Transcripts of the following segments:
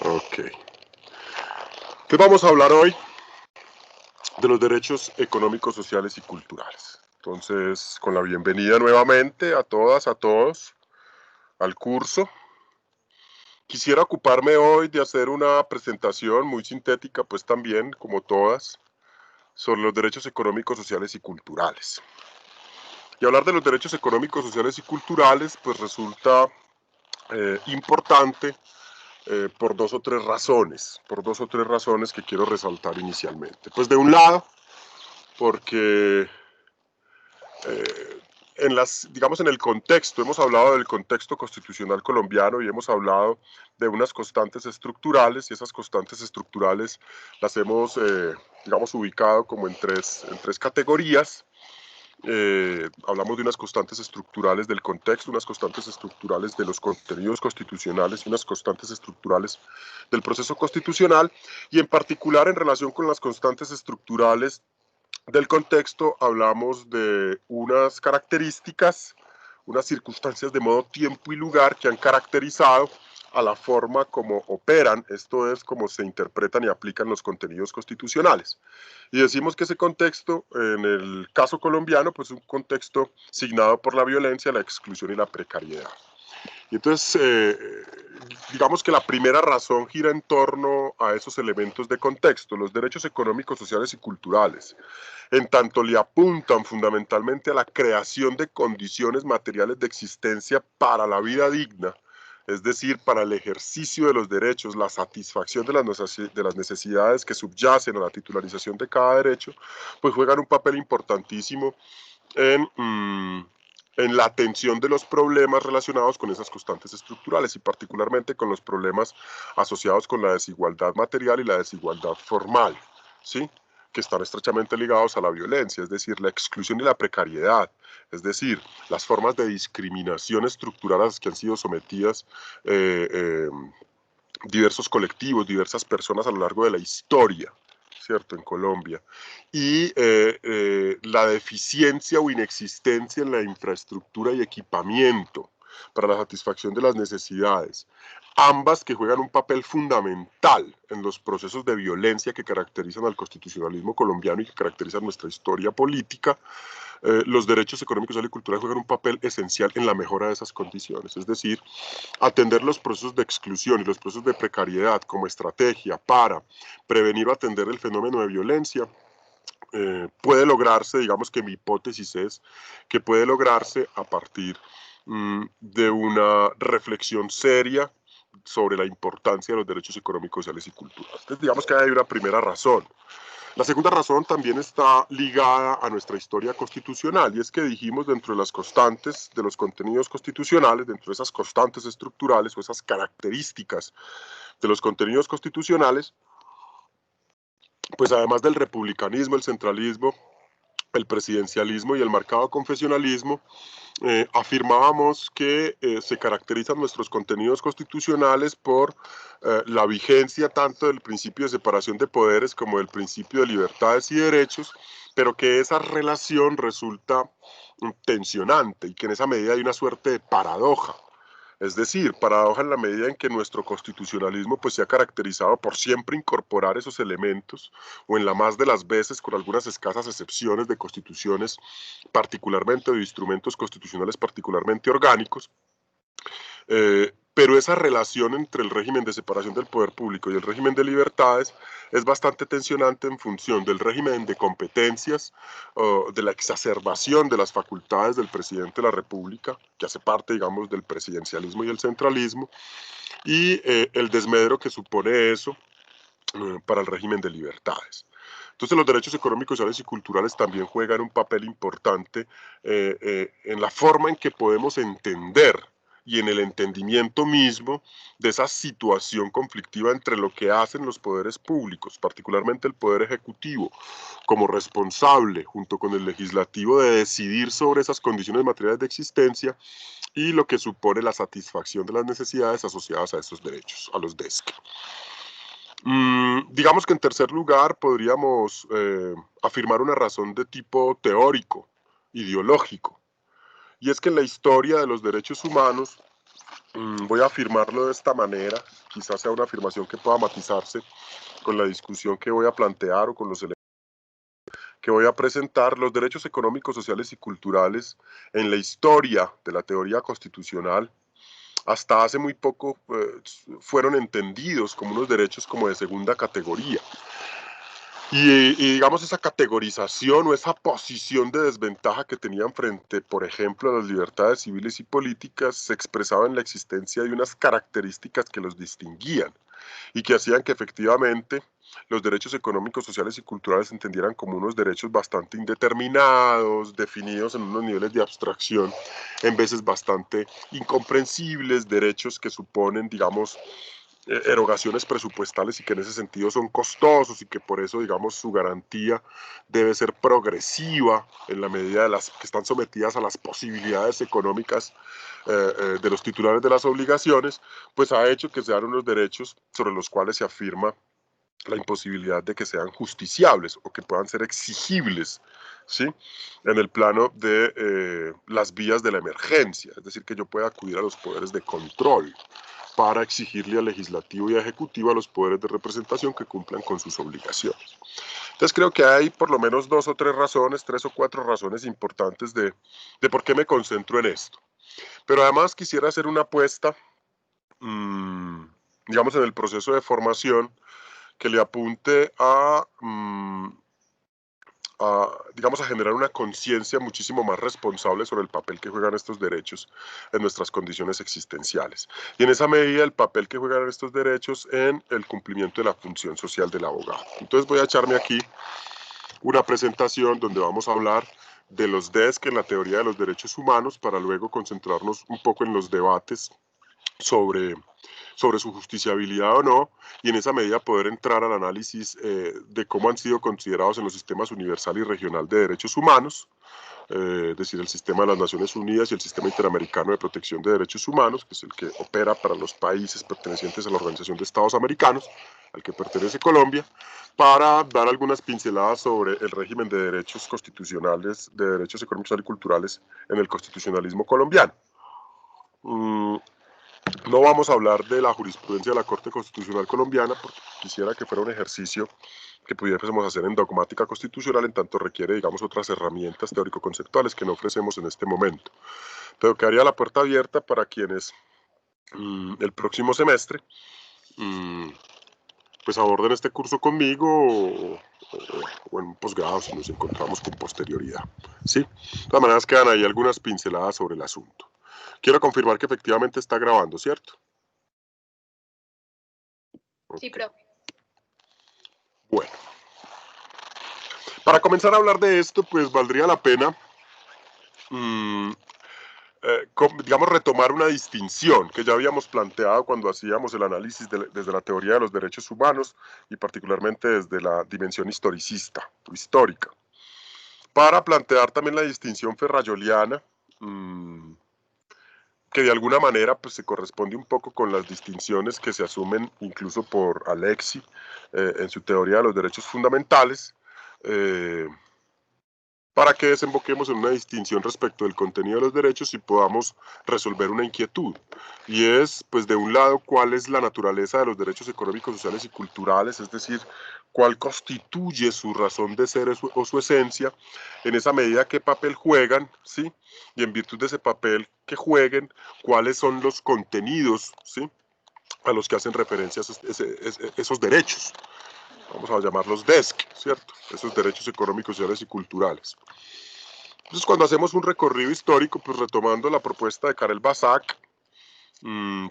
Ok. Entonces vamos a hablar hoy de los derechos económicos, sociales y culturales. Entonces, con la bienvenida nuevamente a todas, a todos, al curso. Quisiera ocuparme hoy de hacer una presentación muy sintética, pues también, como todas, sobre los derechos económicos, sociales y culturales. Y hablar de los derechos económicos, sociales y culturales, pues resulta importante por dos o tres razones que quiero resaltar inicialmente. Pues de un lado, porque digamos en el contexto, hemos hablado del contexto constitucional colombiano y hemos hablado de unas constantes estructurales, y esas constantes estructurales las hemos, digamos, ubicado como en tres categorías. Hablamos de unas constantes estructurales del contexto, unas constantes estructurales de los contenidos constitucionales y unas constantes estructurales del proceso constitucional, y en particular en relación con las constantes estructurales del contexto hablamos de unas características, unas circunstancias de modo, tiempo y lugar que han caracterizado a la forma como operan, esto es, cómo se interpretan y aplican los contenidos constitucionales. Y decimos que ese contexto, en el caso colombiano, pues es un contexto signado por la violencia, la exclusión y la precariedad. Y entonces, digamos que la primera razón gira en torno a esos elementos de contexto, los derechos económicos, sociales y culturales, en tanto le apuntan fundamentalmente a la creación de condiciones materiales de existencia para la vida digna, es decir, para el ejercicio de los derechos, la satisfacción de las necesidades que subyacen a la titularización de cada derecho, pues juegan un papel importantísimo en la atención de los problemas relacionados con esas constantes estructurales y particularmente con los problemas asociados con la desigualdad material y la desigualdad formal, ¿sí?, que están estrechamente ligados a la violencia, es decir, la exclusión y la precariedad, es decir, las formas de discriminación estructural a las que han sido sometidas diversos colectivos, diversas personas a lo largo de la historia, ¿cierto?, en Colombia, y la deficiencia o inexistencia en la infraestructura y equipamiento para la satisfacción de las necesidades, ambas que juegan un papel fundamental en los procesos de violencia que caracterizan al constitucionalismo colombiano y que caracterizan nuestra historia política. Los derechos económicos, sociales y culturales juegan un papel esencial en la mejora de esas condiciones, es decir, atender los procesos de exclusión y los procesos de precariedad como estrategia para prevenir o atender el fenómeno de violencia. Puede lograrse, digamos que mi hipótesis es que puede lograrse a partir de una reflexión seria sobre la importancia de los derechos económicos, sociales y culturales. Entonces, digamos que hay una primera razón. La segunda razón también está ligada a nuestra historia constitucional, y es que dijimos, dentro de las constantes de los contenidos constitucionales, dentro de esas constantes estructurales o esas características de los contenidos constitucionales, pues además del republicanismo, el centralismo, el presidencialismo y el marcado confesionalismo, afirmábamos que se caracterizan nuestros contenidos constitucionales por la vigencia tanto del principio de separación de poderes como del principio de libertades y derechos, pero que esa relación resulta tensionante y que en esa medida hay una suerte de paradoja. Es decir, paradoja en la medida en que nuestro constitucionalismo pues se ha caracterizado por siempre incorporar esos elementos, o en la más de las veces, con algunas escasas excepciones, de constituciones particularmente, de instrumentos constitucionales particularmente orgánicos, pero esa relación entre el régimen de separación del poder público y el régimen de libertades es bastante tensionante en función del régimen de competencias, de la exacerbación de las facultades del presidente de la República, que hace parte, digamos, del presidencialismo y el centralismo, y el desmedro que supone eso para el régimen de libertades. Entonces los derechos económicos, sociales y culturales también juegan un papel importante en la forma en que podemos entender y en el entendimiento mismo de esa situación conflictiva entre lo que hacen los poderes públicos, particularmente el poder ejecutivo, como responsable junto con el legislativo de decidir sobre esas condiciones materiales de existencia, y lo que supone la satisfacción de las necesidades asociadas a esos derechos, a los DESC. Digamos que en tercer lugar podríamos afirmar una razón de tipo teórico, ideológico, y es que en la historia de los derechos humanos Voy a afirmarlo de esta manera, quizás sea una afirmación que pueda matizarse con la discusión que voy a plantear o con los elementos que voy a presentar. Los derechos económicos, sociales y culturales en la historia de la teoría constitucional hasta hace muy poco fueron entendidos como unos derechos como de segunda categoría. Y digamos esa categorización o esa posición de desventaja que tenían frente, por ejemplo, a las libertades civiles y políticas se expresaba en la existencia de unas características que los distinguían y que hacían que efectivamente los derechos económicos, sociales y culturales se entendieran como unos derechos bastante indeterminados, definidos en unos niveles de abstracción, en veces bastante incomprensibles, derechos que suponen, digamos, erogaciones presupuestales y que en ese sentido son costosos y que por eso, digamos, su garantía debe ser progresiva en la medida de las que están sometidas a las posibilidades económicas de los titulares de las obligaciones, pues ha hecho que sean unos derechos sobre los cuales se afirma la imposibilidad de que sean justiciables o que puedan ser exigibles, ¿sí? En el plano de las vías de la emergencia, es decir, que yo pueda acudir a los poderes de control para exigirle al legislativo y al ejecutivo, a los poderes de representación, que cumplan con sus obligaciones. Entonces creo que hay por lo menos 2 o 3 razones, 3 o 4 razones importantes de por qué me concentro en esto. Pero además quisiera hacer una apuesta, digamos, en el proceso de formación que le apunte digamos, a generar una conciencia muchísimo más responsable sobre el papel que juegan estos derechos en nuestras condiciones existenciales. Y en esa medida el papel que juegan estos derechos en el cumplimiento de la función social del abogado. Entonces voy a echarme aquí una presentación donde vamos a hablar de los DESC en la teoría de los derechos humanos para luego concentrarnos un poco en los debates sobre su justiciabilidad o no, y en esa medida poder entrar al análisis de cómo han sido considerados en los sistemas universal y regional de derechos humanos, es decir, el sistema de las Naciones Unidas y el sistema interamericano de protección de derechos humanos, que es el que opera para los países pertenecientes a la Organización de Estados Americanos, al que pertenece Colombia, para dar algunas pinceladas sobre el régimen de derechos constitucionales, de derechos económicos y culturales en el constitucionalismo colombiano. No vamos a hablar de la jurisprudencia de la Corte Constitucional Colombiana, porque quisiera que fuera un ejercicio que pudiésemos hacer en dogmática constitucional, en tanto requiere, digamos, otras herramientas teórico-conceptuales que no ofrecemos en este momento. Pero quedaría la puerta abierta para quienes el próximo semestre pues aborden este curso conmigo o en un posgrado si nos encontramos con posterioridad. ¿Sí? De todas maneras quedan ahí algunas pinceladas sobre el asunto. Quiero confirmar que efectivamente está grabando, ¿cierto? Sí, profe. Bueno, para comenzar a hablar de esto, pues valdría la pena, digamos, retomar una distinción que ya habíamos planteado cuando hacíamos el análisis desde la teoría de los derechos humanos y particularmente desde la dimensión historicista o histórica, para plantear también la distinción ferrayoliana, que de alguna manera pues, se corresponde un poco con las distinciones que se asumen incluso por Alexi en su teoría de los derechos fundamentales, para que desemboquemos en una distinción respecto del contenido de los derechos y podamos resolver una inquietud. Y es, pues, de un lado, cuál es la naturaleza de los derechos económicos, sociales y culturales, es decir, cuál constituye su razón de ser o su esencia, en esa medida qué papel juegan, ¿sí? Y en virtud de ese papel que jueguen, cuáles son los contenidos, ¿sí? A los que hacen referencia esos derechos. Vamos a llamarlos DESC, ¿cierto? Esos derechos económicos, sociales y culturales. Entonces, cuando hacemos un recorrido histórico, pues retomando la propuesta de Karel Basak,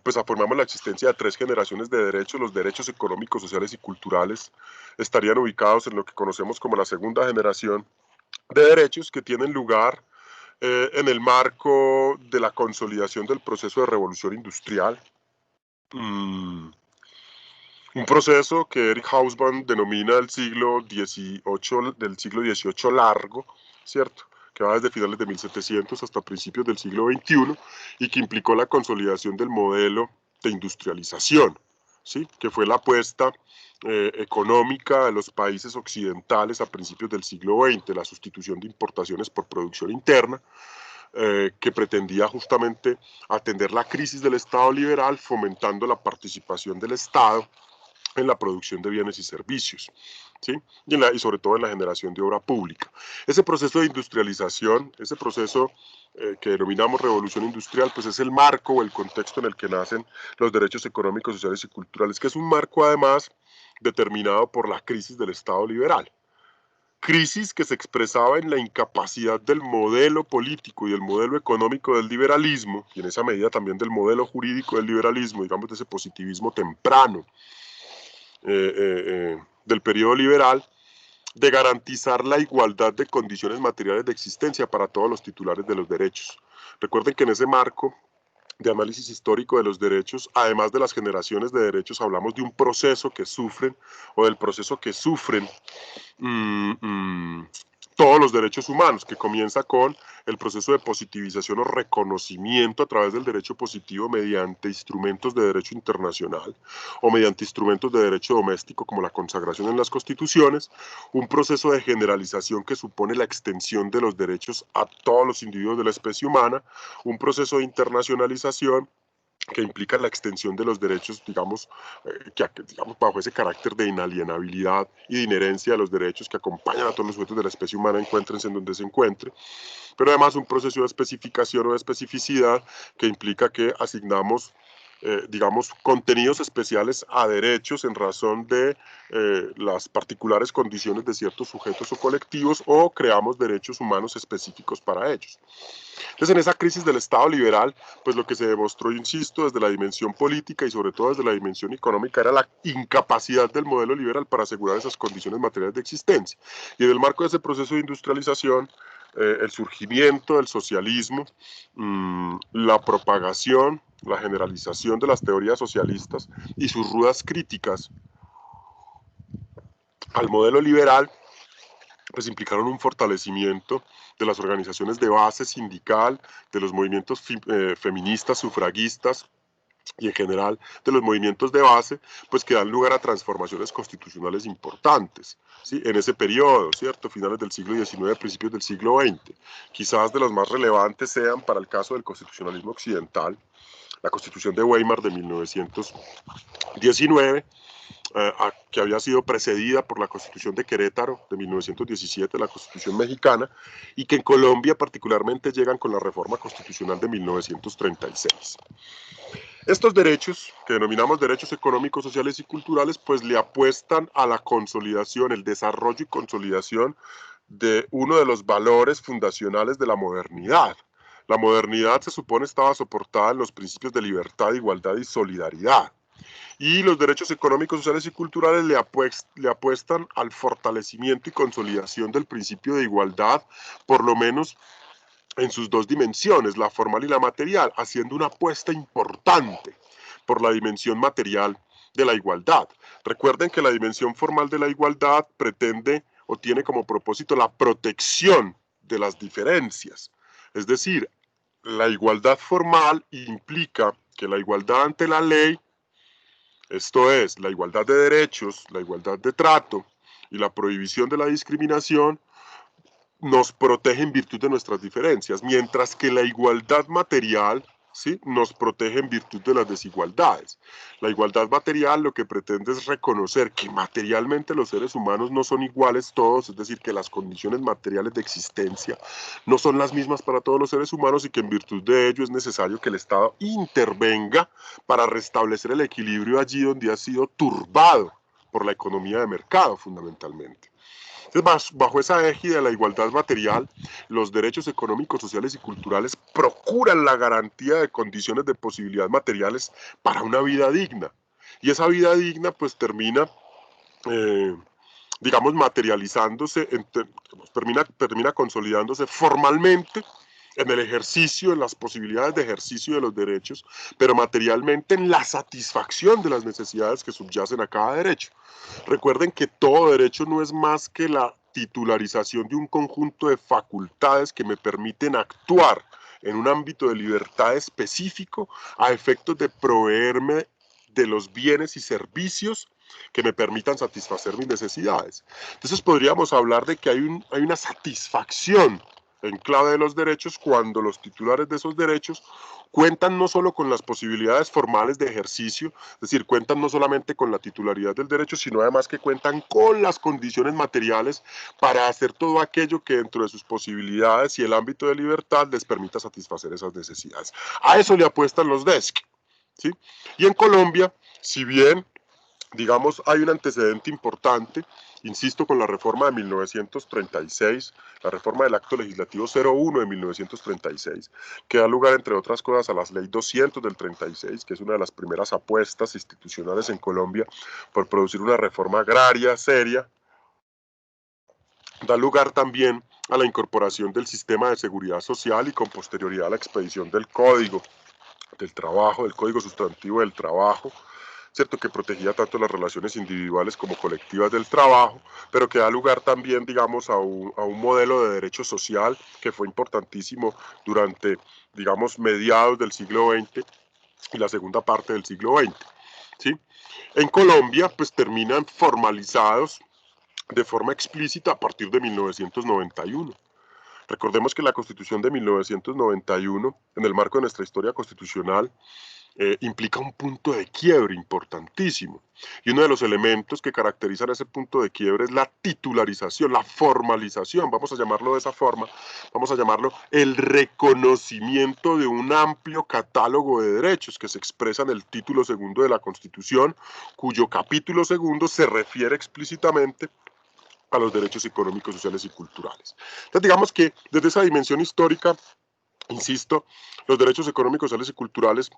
pues afirmamos la existencia de 3 generaciones de derechos. Los derechos económicos, sociales y culturales estarían ubicados en lo que conocemos como la segunda generación de derechos, que tienen lugar en el marco de la consolidación del proceso de revolución industrial. Un proceso que Eric Hobsbawm denomina del siglo XVIII largo, ¿cierto? Que va desde finales de 1700 hasta principios del siglo XXI y que implicó la consolidación del modelo de industrialización, ¿sí? Que fue la apuesta económica de los países occidentales a principios del siglo XX, la sustitución de importaciones por producción interna, que pretendía justamente atender la crisis del Estado liberal, fomentando la participación del Estado en la producción de bienes y servicios, ¿sí? Y sobre todo en la generación de obra pública. Ese proceso de industrialización, ese proceso que denominamos revolución industrial, pues es el marco o el contexto en el que nacen los derechos económicos, sociales y culturales, que es un marco además determinado por la crisis del Estado liberal. Crisis que se expresaba en la incapacidad del modelo político y del modelo económico del liberalismo, y en esa medida también del modelo jurídico del liberalismo, digamos de ese positivismo temprano, del periodo liberal, de garantizar la igualdad de condiciones materiales de existencia para todos los titulares de los derechos. Recuerden que en ese marco de análisis histórico de los derechos, además de las generaciones de derechos, hablamos de un proceso que sufren, o del proceso que sufren todos los derechos humanos, que comienza con el proceso de positivización o reconocimiento a través del derecho positivo mediante instrumentos de derecho internacional o mediante instrumentos de derecho doméstico como la consagración en las constituciones, un proceso de generalización que supone la extensión de los derechos a todos los individuos de la especie humana, un proceso de internacionalización que implica la extensión de los derechos, digamos, digamos, bajo ese carácter de inalienabilidad y de inherencia de los derechos que acompañan a todos los sujetos de la especie humana, encuéntrense en donde se encuentre, pero además un proceso de especificación o de especificidad que implica que asignamos digamos, contenidos especiales a derechos en razón de las particulares condiciones de ciertos sujetos o colectivos, o creamos derechos humanos específicos para ellos. Entonces, en esa crisis del Estado liberal, pues lo que se demostró, insisto, desde la dimensión política y sobre todo desde la dimensión económica, era la incapacidad del modelo liberal para asegurar esas condiciones materiales de existencia. Y en el marco de ese proceso de industrialización, el surgimiento del socialismo, la propagación, la generalización de las teorías socialistas y sus rudas críticas al modelo liberal, pues implicaron un fortalecimiento de las organizaciones de base sindical, de los movimientos feministas, sufragistas, y en general de los movimientos de base, pues que dan lugar a transformaciones constitucionales importantes, ¿sí? En ese periodo, ¿cierto? Finales del siglo XIX, principios del siglo XX. Quizás de los más relevantes sean, para el caso del constitucionalismo occidental, la Constitución de Weimar de 1919, que había sido precedida por la Constitución de Querétaro de 1917, la Constitución mexicana, y que en Colombia particularmente llegan con la reforma constitucional de 1936. Estos derechos, que denominamos derechos económicos, sociales y culturales, pues le apuestan a la consolidación, el desarrollo y consolidación de uno de los valores fundacionales de la modernidad. La modernidad, se supone, estaba soportada en los principios de libertad, igualdad y solidaridad. Y los derechos económicos, sociales y culturales le apuestan al fortalecimiento y consolidación del principio de igualdad, por lo menos en sus dos dimensiones, la formal y la material, haciendo una apuesta importante por la dimensión material de la igualdad. Recuerden que la dimensión formal de la igualdad pretende o tiene como propósito la protección de las diferencias. Es decir, la igualdad formal implica que la igualdad ante la ley, esto es, la igualdad de derechos, la igualdad de trato y la prohibición de la discriminación, nos protege en virtud de nuestras diferencias, mientras que la igualdad material, ¿sí?, nos protege en virtud de las desigualdades. La igualdad material lo que pretende es reconocer que materialmente los seres humanos no son iguales todos, es decir, que las condiciones materiales de existencia no son las mismas para todos los seres humanos y que en virtud de ello es necesario que el Estado intervenga para restablecer el equilibrio allí donde ha sido turbado por la economía de mercado, fundamentalmente. Entonces, bajo esa égida de la igualdad material, los derechos económicos, sociales y culturales procuran la garantía de condiciones de posibilidad materiales para una vida digna. Y esa vida digna pues termina, digamos, materializándose, termina consolidándose formalmente en el ejercicio, en las posibilidades de ejercicio de los derechos, pero materialmente en la satisfacción de las necesidades que subyacen a cada derecho. Recuerden que todo derecho no es más que la titularización de un conjunto de facultades que me permiten actuar en un ámbito de libertad específico a efectos de proveerme de los bienes y servicios que me permitan satisfacer mis necesidades. Entonces podríamos hablar de que hay una satisfacción en clave de los derechos cuando los titulares de esos derechos cuentan no solo con las posibilidades formales de ejercicio, es decir, cuentan no solamente con la titularidad del derecho, sino además que cuentan con las condiciones materiales para hacer todo aquello que dentro de sus posibilidades y el ámbito de libertad les permita satisfacer esas necesidades. A eso le apuestan los DESC, ¿sí? Y en Colombia, si bien digamos, hay un antecedente importante, insisto, con la reforma de 1936, la reforma del Acto Legislativo 01 de 1936, que da lugar, entre otras cosas, a la Ley 200 del 36, que es una de las primeras apuestas institucionales en Colombia por producir una reforma agraria seria. Da lugar también a la incorporación del sistema de seguridad social y con posterioridad a la expedición del Código del Trabajo, del Código Sustantivo del Trabajo, ¿cierto? Que protegía tanto las relaciones individuales como colectivas del trabajo, pero que da lugar también, digamos, a un modelo de derecho social que fue importantísimo durante, digamos, mediados del siglo XX y la segunda parte del siglo XX, ¿sí? En Colombia, pues terminan formalizados de forma explícita a partir de 1991. Recordemos que la Constitución de 1991, en el marco de nuestra historia constitucional, implica un punto de quiebre importantísimo. Y uno de los elementos que caracterizan ese punto de quiebre es la titularización, la formalización, vamos a llamarlo de esa forma, vamos a llamarlo el reconocimiento de un amplio catálogo de derechos que se expresa en el título segundo de la Constitución, cuyo capítulo segundo se refiere explícitamente a los derechos económicos, sociales y culturales. Entonces, digamos que desde esa dimensión histórica, insisto, los derechos económicos, sociales y culturales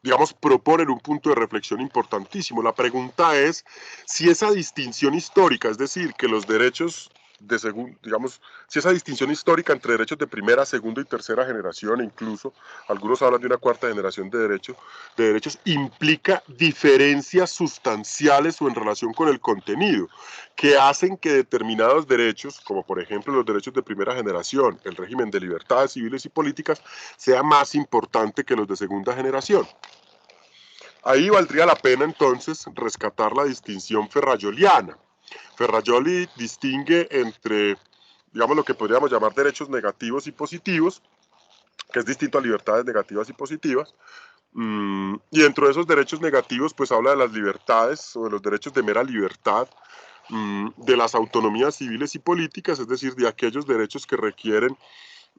digamos, proponen un punto de reflexión importantísimo. La pregunta es si esa distinción histórica, es decir, que los derechos de digamos, si esa distinción histórica entre derechos de primera, segunda y tercera generación, e incluso algunos hablan de una cuarta generación de derechos, implica diferencias sustanciales o en relación con el contenido, que hacen que determinados derechos, como por ejemplo los derechos de primera generación, el régimen de libertades civiles y políticas, sea más importante que los de segunda generación. Ahí valdría la pena entonces rescatar la distinción ferrayoliana. Ferrajoli distingue entre, digamos, lo que podríamos llamar derechos negativos y positivos, que es distinto a libertades negativas y positivas, y dentro de esos derechos negativos, pues habla de las libertades o de los derechos de mera libertad, de las autonomías civiles y políticas, es decir, de aquellos derechos que requieren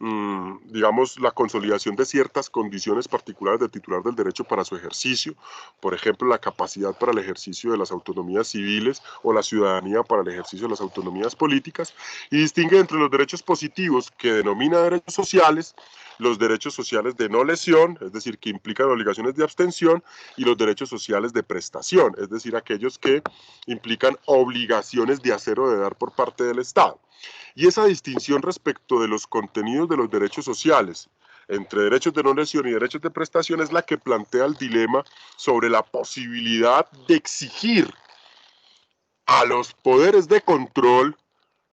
digamos, la consolidación de ciertas condiciones particulares del titular del derecho para su ejercicio, por ejemplo, la capacidad para el ejercicio de las autonomías civiles o la ciudadanía para el ejercicio de las autonomías políticas, y distingue entre los derechos positivos, que denomina derechos sociales, los derechos sociales de no lesión, es decir, que implican obligaciones de abstención, y los derechos sociales de prestación, es decir, aquellos que implican obligaciones de hacer o de dar por parte del Estado. Y esa distinción respecto de los contenidos de los derechos sociales entre derechos de no lesión y derechos de prestación es la que plantea el dilema sobre la posibilidad de exigir a los poderes de control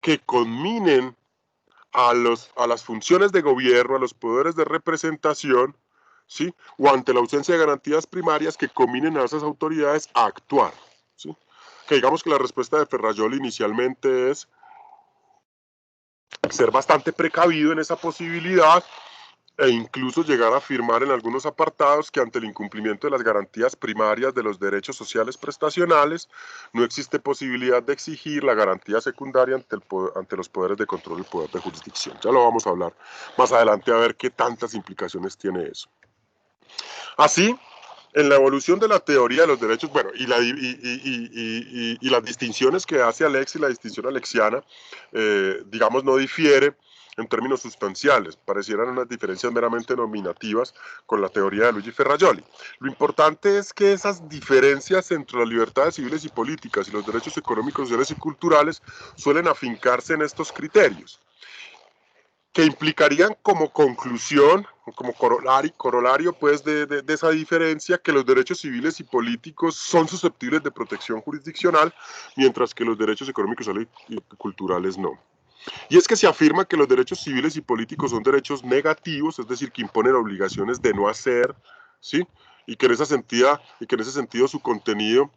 que conminen a las funciones de gobierno, a los poderes de representación, ¿sí? O ante la ausencia de garantías primarias que combinen a esas autoridades a actuar, ¿sí? Que digamos que la respuesta de Ferrajoli inicialmente es ser bastante precavido en esa posibilidad e incluso llegar a afirmar en algunos apartados que ante el incumplimiento de las garantías primarias de los derechos sociales prestacionales no existe posibilidad de exigir la garantía secundaria ante los poderes de control y poder de jurisdicción. Ya lo vamos a hablar más adelante a ver qué tantas implicaciones tiene eso. Así, en la evolución de la teoría de los derechos, bueno, y las distinciones que hace Alex y la distinción alexiana, digamos, no difiere en términos sustanciales, parecieran unas diferencias meramente nominativas con la teoría de Luigi Ferrajoli. Lo importante es que esas diferencias entre las libertades civiles y políticas y los derechos económicos, sociales y culturales suelen afincarse en estos criterios, que implicarían como conclusión, como corolario pues de esa diferencia, que los derechos civiles y políticos son susceptibles de protección jurisdiccional, mientras que los derechos económicos y culturales no. Y es que se afirma que los derechos civiles y políticos son derechos negativos, es decir, que imponen obligaciones de no hacer, ¿sí? Y que en ese sentido su contenido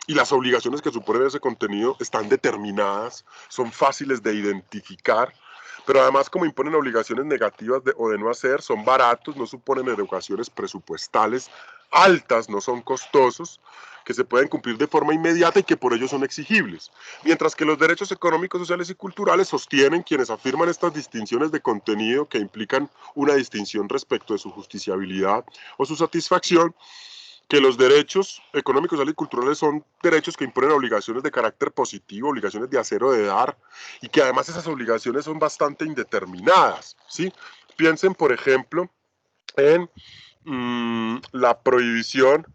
y las obligaciones que supone ese contenido están determinadas, son fáciles de identificar, pero además como imponen obligaciones negativas o de no hacer, son baratos, no suponen erogaciones presupuestales altas, no son costosos, que se pueden cumplir de forma inmediata y que por ello son exigibles. Mientras que los derechos económicos, sociales y culturales sostienen quienes afirman estas distinciones de contenido que implican una distinción respecto de su justiciabilidad o su satisfacción, que los derechos económicos, sociales y culturales son derechos que imponen obligaciones de carácter positivo, obligaciones de hacer o de dar, y que además esas obligaciones son bastante indeterminadas, ¿sí? Piensen, por ejemplo, en la prohibición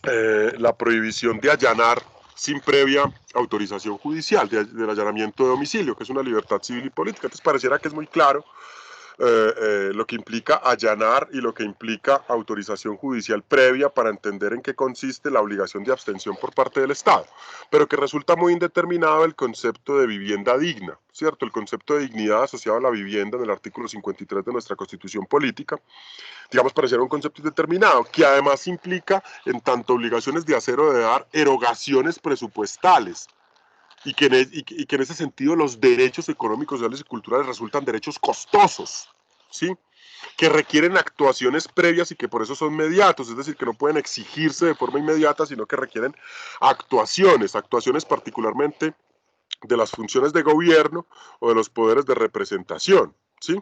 de allanar sin previa autorización judicial, del allanamiento de domicilio, que es una libertad civil y política. Entonces pareciera que es muy claro lo que implica allanar y lo que implica autorización judicial previa para entender en qué consiste la obligación de abstención por parte del Estado, pero que resulta muy indeterminado el concepto de vivienda digna, ¿cierto? El concepto de dignidad asociado a la vivienda en el artículo 53 de nuestra Constitución Política, digamos, pareciera un concepto indeterminado, que además implica en tanto obligaciones de hacer o de dar erogaciones presupuestales, y que en ese sentido los derechos económicos, sociales y culturales resultan derechos costosos, ¿sí? Que requieren actuaciones previas y que por eso son mediatos, es decir, que no pueden exigirse de forma inmediata, sino que requieren actuaciones particularmente de las funciones de gobierno o de los poderes de representación, ¿sí?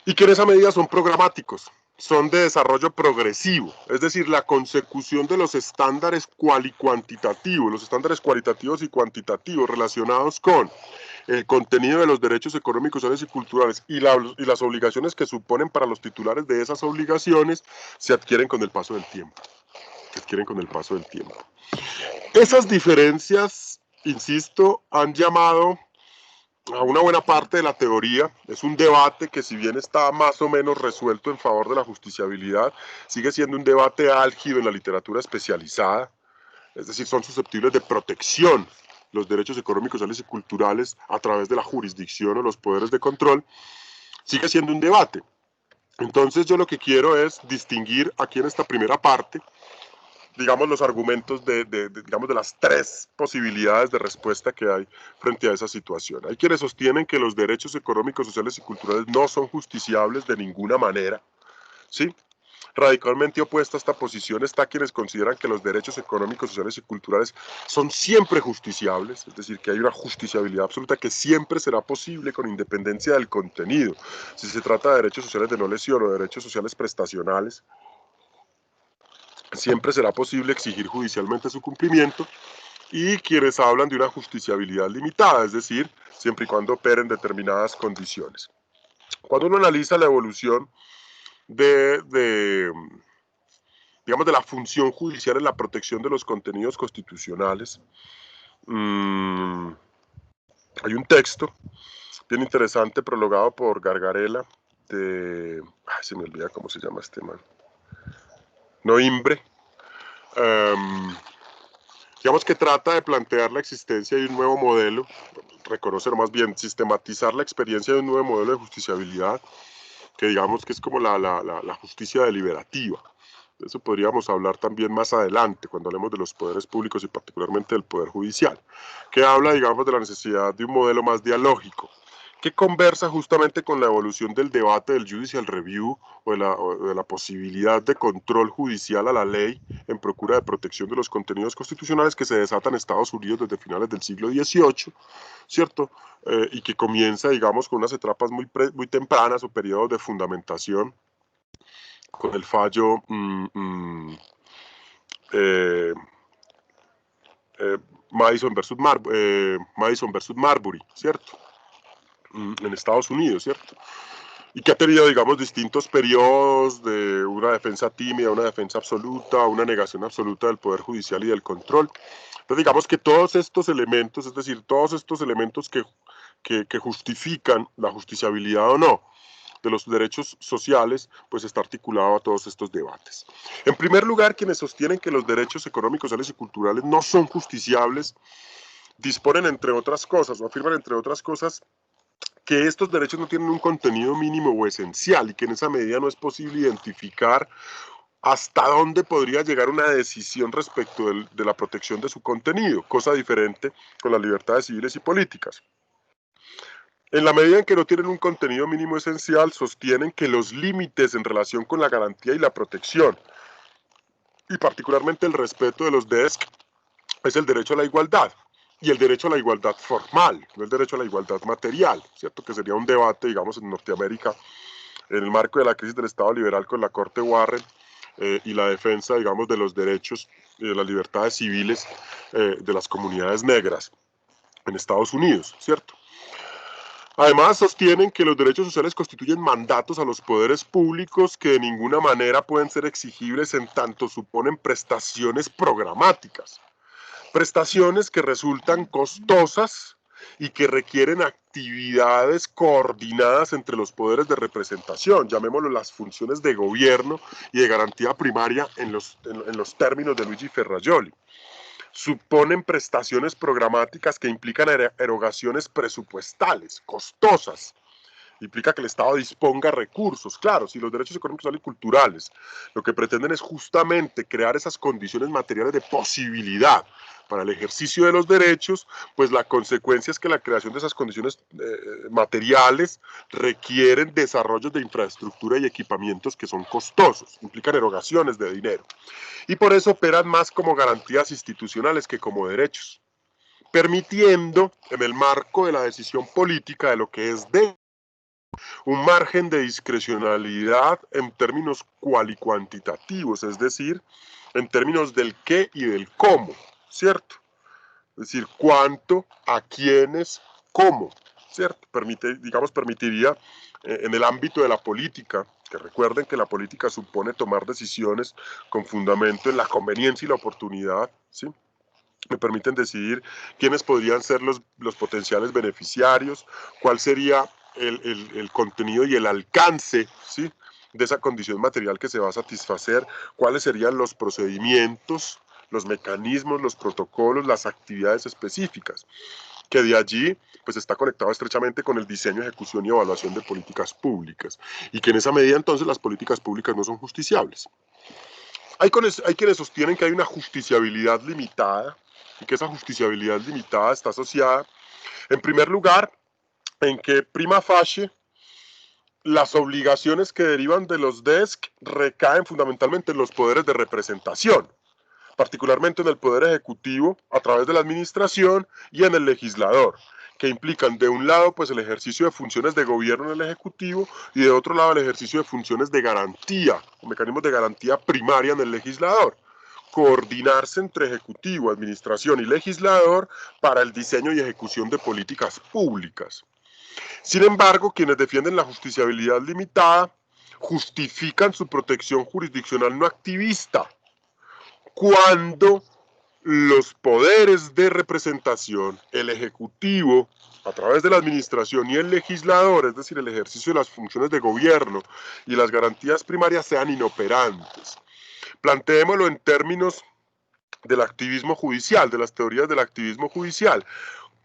Y que en esa medida son programáticos, son de desarrollo progresivo, es decir, la consecución de los estándares cuantitativos, los estándares cualitativos y cuantitativos relacionados con el contenido de los derechos económicos, sociales y culturales y las obligaciones que suponen para los titulares de esas obligaciones se adquieren con el paso del tiempo. Se adquieren con el paso del tiempo. Esas diferencias, insisto, han llamado a una buena parte de la teoría. Es un debate que, si bien está más o menos resuelto en favor de la justiciabilidad, sigue siendo un debate álgido en la literatura especializada, es decir, son susceptibles de protección los derechos económicos, sociales y culturales a través de la jurisdicción o los poderes de control. Sigue siendo un debate. Entonces yo lo que quiero es distinguir aquí en esta primera parte, digamos, los argumentos digamos, de las tres posibilidades de respuesta que hay frente a esa situación. Hay quienes sostienen que los derechos económicos, sociales y culturales no son justiciables de ninguna manera, ¿sí? Radicalmente opuesta a esta posición está quienes consideran que los derechos económicos, sociales y culturales son siempre justiciables, es decir, que hay una justiciabilidad absoluta que siempre será posible con independencia del contenido. Si se trata de derechos sociales de no lesión o de derechos sociales prestacionales, siempre será posible exigir judicialmente su cumplimiento, y quienes hablan de una justiciabilidad limitada, es decir, siempre y cuando operen determinadas condiciones. Cuando uno analiza la evolución digamos, de la función judicial en la protección de los contenidos constitucionales, hay un texto bien interesante prologado por Gargarella se me olvida cómo se llama este man, Noimbre, digamos, que trata de plantear la existencia de un nuevo modelo, reconocer, más bien sistematizar la experiencia de un nuevo modelo de justiciabilidad, que digamos que es como la justicia deliberativa. De eso podríamos hablar también más adelante, cuando hablemos de los poderes públicos y particularmente del Poder Judicial, que habla, digamos, de la necesidad de un modelo más dialógico, que conversa justamente con la evolución del debate del judicial review o de la posibilidad de control judicial a la ley en procura de protección de los contenidos constitucionales que se desatan en Estados Unidos desde finales del siglo XVIII, ¿cierto? Y que comienza, digamos, con unas etapas muy tempranas o periodos de fundamentación, con el fallo Madison versus Marbury, ¿cierto? En Estados Unidos, ¿cierto? Y que ha tenido, digamos, distintos periodos de una defensa tímida, una defensa absoluta, una negación absoluta del Poder Judicial y del control. Entonces, digamos que todos estos elementos, es decir, todos estos elementos que justifican la justiciabilidad o no de los derechos sociales, pues está articulado a todos estos debates. En primer lugar, quienes sostienen que los derechos económicos, sociales y culturales no son justiciables, disponen, entre otras cosas, o afirman, entre otras cosas, que estos derechos no tienen un contenido mínimo o esencial y que en esa medida no es posible identificar hasta dónde podría llegar una decisión respecto de la protección de su contenido, cosa diferente con las libertades civiles y políticas. En la medida en que no tienen un contenido mínimo esencial, sostienen que los límites en relación con la garantía y la protección, y particularmente el respeto de los DESC, es el derecho a la igualdad, y el derecho a la igualdad formal, no el derecho a la igualdad material, ¿cierto? Que sería un debate, digamos, en Norteamérica, en el marco de la crisis del Estado liberal con la Corte Warren, y la defensa, digamos, de los derechos y de las libertades civiles de las comunidades negras en Estados Unidos, ¿cierto? Además, sostienen que los derechos sociales constituyen mandatos a los poderes públicos que de ninguna manera pueden ser exigibles en tanto suponen prestaciones programáticas. Prestaciones que resultan costosas y que requieren actividades coordinadas entre los poderes de representación, llamémoslo las funciones de gobierno y de garantía primaria en los términos de Luigi Ferrajoli. Suponen prestaciones programáticas que implican erogaciones presupuestales, costosas. Implica que el Estado disponga recursos. Claro, si los derechos económicos, sociales y culturales lo que pretenden es justamente crear esas condiciones materiales de posibilidad para el ejercicio de los derechos, pues la consecuencia es que la creación de esas condiciones materiales requieren desarrollos de infraestructura y equipamientos que son costosos, implican erogaciones de dinero. Y por eso operan más como garantías institucionales que como derechos, permitiendo, en el marco de la decisión política de lo que es de un margen de discrecionalidad en términos cual y cuantitativos, es decir, en términos del qué y del cómo, ¿cierto? Es decir, cuánto, a quiénes, cómo, ¿cierto? Permitiría en el ámbito de la política, que recuerden que la política supone tomar decisiones con fundamento en la conveniencia y la oportunidad, ¿sí? Me permiten decidir quiénes podrían ser los potenciales beneficiarios, cuál sería el contenido y el alcance, ¿sí?, de esa condición material que se va a satisfacer, cuáles serían los procedimientos, los mecanismos, los protocolos, las actividades específicas, que de allí pues está conectado estrechamente con el diseño, ejecución y evaluación de políticas públicas, y que en esa medida entonces las políticas públicas no son justiciables. Hay quienes sostienen que hay una justiciabilidad limitada y que esa justiciabilidad limitada está asociada, en primer lugar, en que prima facie las obligaciones que derivan de los DESC recaen fundamentalmente en los poderes de representación, particularmente en el poder ejecutivo a través de la administración y en el legislador, que implican de un lado pues el ejercicio de funciones de gobierno en el ejecutivo y de otro lado el ejercicio de funciones de garantía, o mecanismos de garantía primaria en el legislador. Coordinarse entre ejecutivo, administración y legislador para el diseño y ejecución de políticas públicas. Sin embargo, quienes defienden la justiciabilidad limitada justifican su protección jurisdiccional no activista cuando los poderes de representación, el ejecutivo, a través de la administración y el legislador, es decir, el ejercicio de las funciones de gobierno y las garantías primarias sean inoperantes. Planteémoslo en términos del activismo judicial, de las teorías del activismo judicial.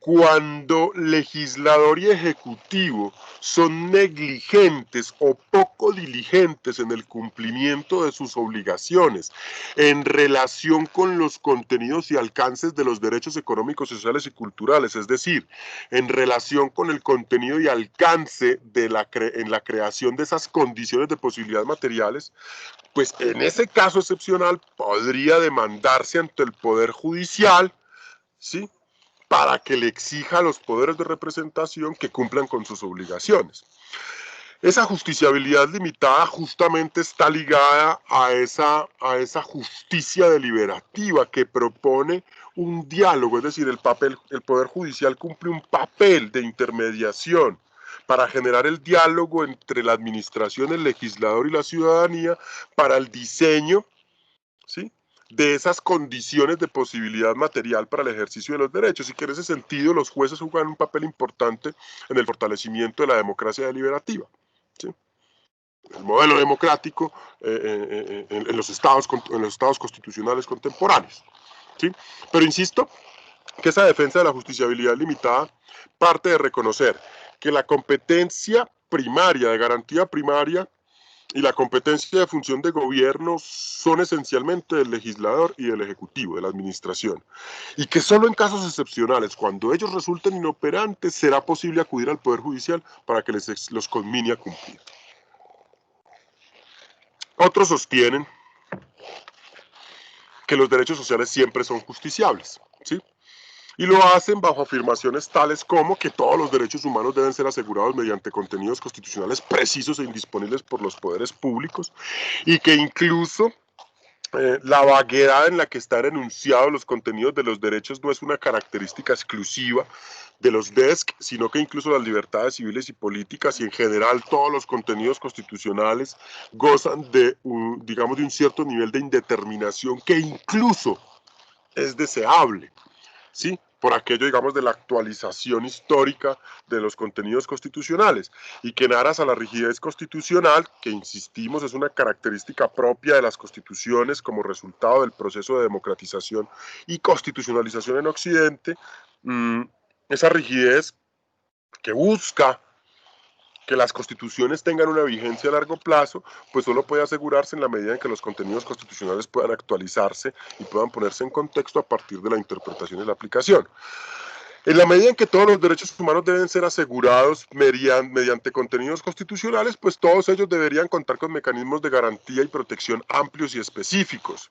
Cuando legislador y ejecutivo son negligentes o poco diligentes en el cumplimiento de sus obligaciones en relación con los contenidos y alcances de los derechos económicos, sociales y culturales, es decir, en relación con el contenido y alcance en la creación de esas condiciones de posibilidad materiales, pues en ese caso excepcional podría demandarse ante el Poder Judicial, ¿sí?, para que le exija a los poderes de representación que cumplan con sus obligaciones. Esa justiciabilidad limitada justamente está ligada a esa justicia deliberativa que propone un diálogo, es decir, el Poder Judicial cumple un papel de intermediación para generar el diálogo entre la administración, el legislador y la ciudadanía para el diseño, ¿sí?, de esas condiciones de posibilidad material para el ejercicio de los derechos, y que en ese sentido los jueces juegan un papel importante en el fortalecimiento de la democracia deliberativa, ¿sí?, el modelo democrático en los estados constitucionales contemporáneos, ¿sí? Pero insisto que esa defensa de la justiciabilidad limitada parte de reconocer que la competencia primaria, de garantía primaria, y la competencia de función de gobierno son esencialmente del legislador y del ejecutivo, de la administración, y que solo en casos excepcionales, cuando ellos resulten inoperantes, será posible acudir al Poder Judicial para que los conmine a cumplir. Otros sostienen que los derechos sociales siempre son justiciables, ¿sí? Y lo hacen bajo afirmaciones tales como que todos los derechos humanos deben ser asegurados mediante contenidos constitucionales precisos e indisponibles por los poderes públicos, y que incluso la vaguedad en la que están enunciados los contenidos de los derechos no es una característica exclusiva de los DESC, sino que incluso las libertades civiles y políticas y en general todos los contenidos constitucionales gozan de, digamos, de un cierto nivel de indeterminación que incluso es deseable, ¿sí? Por aquello, digamos, de la actualización histórica de los contenidos constitucionales, y que en aras a la rigidez constitucional, que insistimos es una característica propia de las constituciones como resultado del proceso de democratización y constitucionalización en Occidente, esa rigidez que busca que las constituciones tengan una vigencia a largo plazo, pues solo puede asegurarse en la medida en que los contenidos constitucionales puedan actualizarse y puedan ponerse en contexto a partir de la interpretación y la aplicación. En la medida en que todos los derechos humanos deben ser asegurados mediante contenidos constitucionales, pues todos ellos deberían contar con mecanismos de garantía y protección amplios y específicos,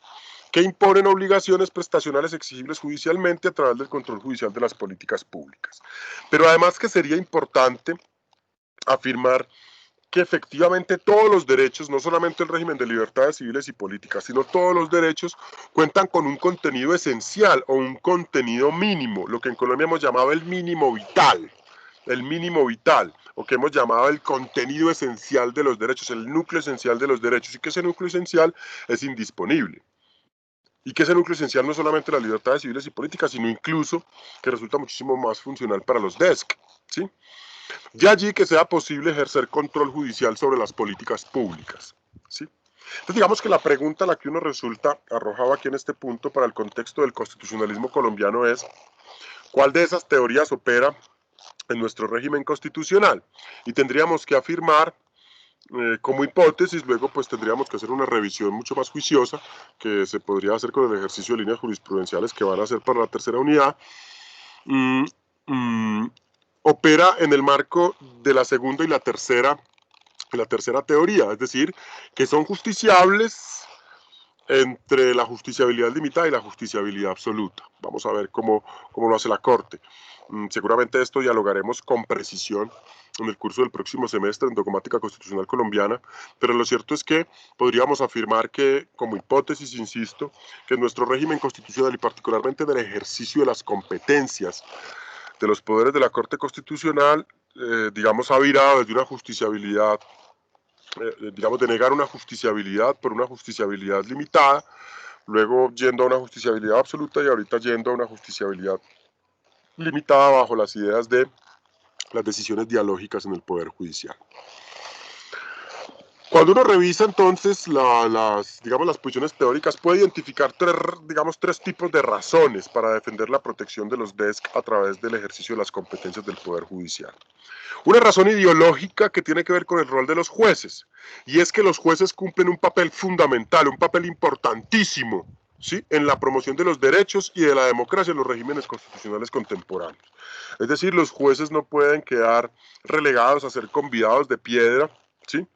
que imponen obligaciones prestacionales exigibles judicialmente a través del control judicial de las políticas públicas. Pero además que sería importante afirmar que efectivamente todos los derechos, no solamente el régimen de libertades civiles y políticas, sino todos los derechos cuentan con un contenido esencial o un contenido mínimo, lo que en Colombia hemos llamado el mínimo vital, o que hemos llamado el contenido esencial de los derechos, el núcleo esencial de los derechos, y que ese núcleo esencial es indisponible. Y que ese núcleo esencial no es solamente las libertades civiles y políticas, sino incluso que resulta muchísimo más funcional para los DESC, ¿sí? De allí que sea posible ejercer control judicial sobre las políticas públicas, ¿sí? Entonces digamos que la pregunta a la que uno resulta arrojado aquí en este punto para el contexto del constitucionalismo colombiano es ¿cuál de esas teorías opera en nuestro régimen constitucional? Y tendríamos que afirmar como hipótesis, luego pues tendríamos que hacer una revisión mucho más juiciosa que se podría hacer con el ejercicio de líneas jurisprudenciales que van a hacer para la tercera unidad, opera en el marco de la segunda y la tercera teoría, es decir, que son justiciables entre la justiciabilidad limitada y la justiciabilidad absoluta. Vamos a ver cómo lo hace la Corte. Seguramente esto dialogaremos con precisión en el curso del próximo semestre en Dogmática Constitucional Colombiana, pero lo cierto es que podríamos afirmar que, como hipótesis, insisto, que nuestro régimen constitucional y particularmente en el ejercicio de las competencias de los poderes de la Corte Constitucional, digamos, ha virado desde una justiciabilidad, digamos, de negar una justiciabilidad por una justiciabilidad limitada, luego yendo a una justiciabilidad absoluta y ahorita yendo a una justiciabilidad limitada bajo las ideas de las decisiones dialógicas en el Poder Judicial. Cuando uno revisa entonces las posiciones teóricas, puede identificar tres tipos de razones para defender la protección de los DESC a través del ejercicio de las competencias del Poder Judicial. Una razón ideológica que tiene que ver con el rol de los jueces, y es que los jueces cumplen un papel fundamental, un papel importantísimo, ¿sí?, en la promoción de los derechos y de la democracia en los regímenes constitucionales contemporáneos. Es decir, los jueces no pueden quedar relegados a ser convidados de piedra, ¿sí?,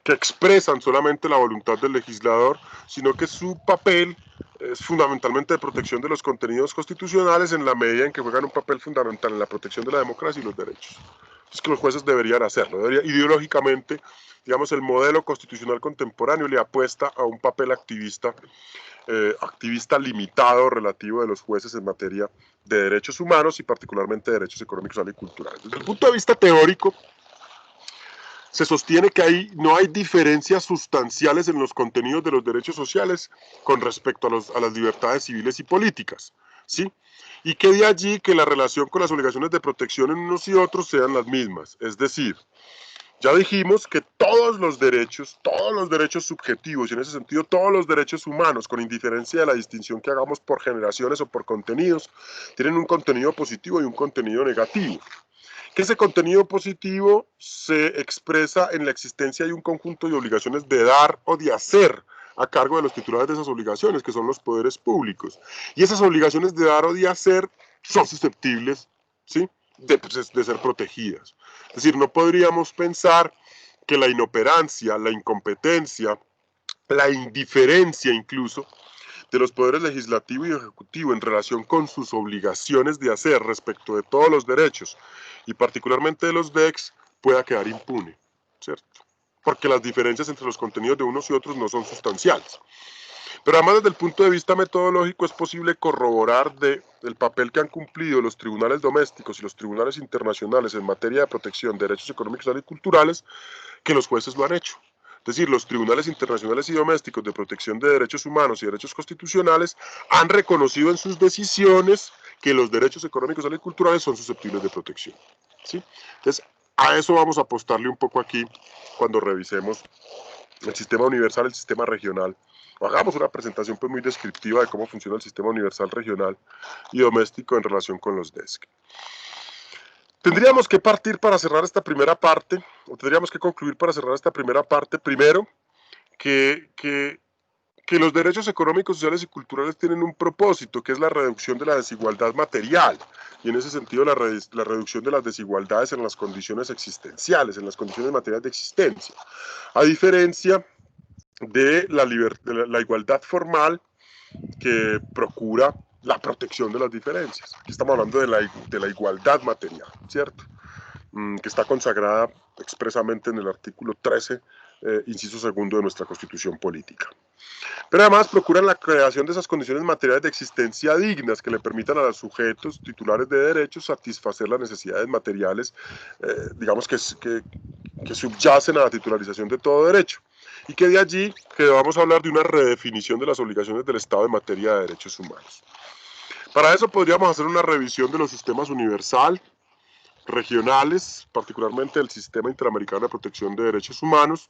que expresan solamente la voluntad del legislador, sino que su papel es fundamentalmente de protección de los contenidos constitucionales en la medida en que juegan un papel fundamental en la protección de la democracia y los derechos. Es que los jueces deberían hacerlo. Ideológicamente, digamos, el modelo constitucional contemporáneo le apuesta a un papel activista limitado relativo de los jueces en materia de derechos humanos y particularmente de derechos económicos, sociales y culturales. Desde el punto de vista teórico, se sostiene que no hay diferencias sustanciales en los contenidos de los derechos sociales con respecto a las libertades civiles y políticas, ¿sí? Y que de allí que la relación con las obligaciones de protección en unos y otros sean las mismas. Es decir, Ya dijimos que todos los derechos subjetivos, y en ese sentido todos los derechos humanos, con indiferencia de la distinción que hagamos por generaciones o por contenidos, tienen un contenido positivo y un contenido negativo. Que ese contenido positivo se expresa en la existencia de un conjunto de obligaciones de dar o de hacer a cargo de los titulares de esas obligaciones, que son los poderes públicos. Y esas obligaciones de dar o de hacer son susceptibles, ¿sí?, de ser protegidas. Es decir, no podríamos pensar que la inoperancia, la incompetencia, la indiferencia incluso de los poderes legislativo y ejecutivo en relación con sus obligaciones de hacer respecto de todos los derechos y particularmente de los DEX pueda quedar impune, ¿cierto? Porque las diferencias entre los contenidos de unos y otros no son sustanciales. Pero además desde el punto de vista metodológico es posible corroborar el papel que han cumplido los tribunales domésticos y los tribunales internacionales en materia de protección de derechos económicos y culturales, que los jueces lo han hecho. Es decir, los tribunales internacionales y domésticos de protección de derechos humanos y derechos constitucionales han reconocido en sus decisiones que los derechos económicos y culturales son susceptibles de protección, ¿sí? Entonces, a eso vamos a apostarle un poco aquí cuando revisemos el sistema universal, el sistema regional. Hagamos una presentación pues muy descriptiva de cómo funciona el sistema universal, regional y doméstico en relación con los DESC. Tendríamos que partir para cerrar esta primera parte, o tendríamos que concluir para cerrar esta primera parte, primero, que los derechos económicos, sociales y culturales tienen un propósito, que es la reducción de la desigualdad material, y en ese sentido la reducción de las desigualdades en las condiciones existenciales, en las condiciones materiales de existencia, a diferencia de la igualdad formal que procura la protección de las diferencias. Aquí estamos hablando de la igualdad material, ¿cierto? Que está consagrada expresamente en el artículo 13, inciso segundo de nuestra Constitución Política. Pero además procuran la creación de esas condiciones materiales de existencia dignas que le permitan a los sujetos titulares de derechos satisfacer las necesidades materiales, digamos que subyacen a la titularización de todo derecho. Y que de allí que vamos a hablar de una redefinición de las obligaciones del Estado en materia de derechos humanos. Para eso podríamos hacer una revisión de los sistemas universal, regionales, particularmente el Sistema Interamericano de Protección de Derechos Humanos,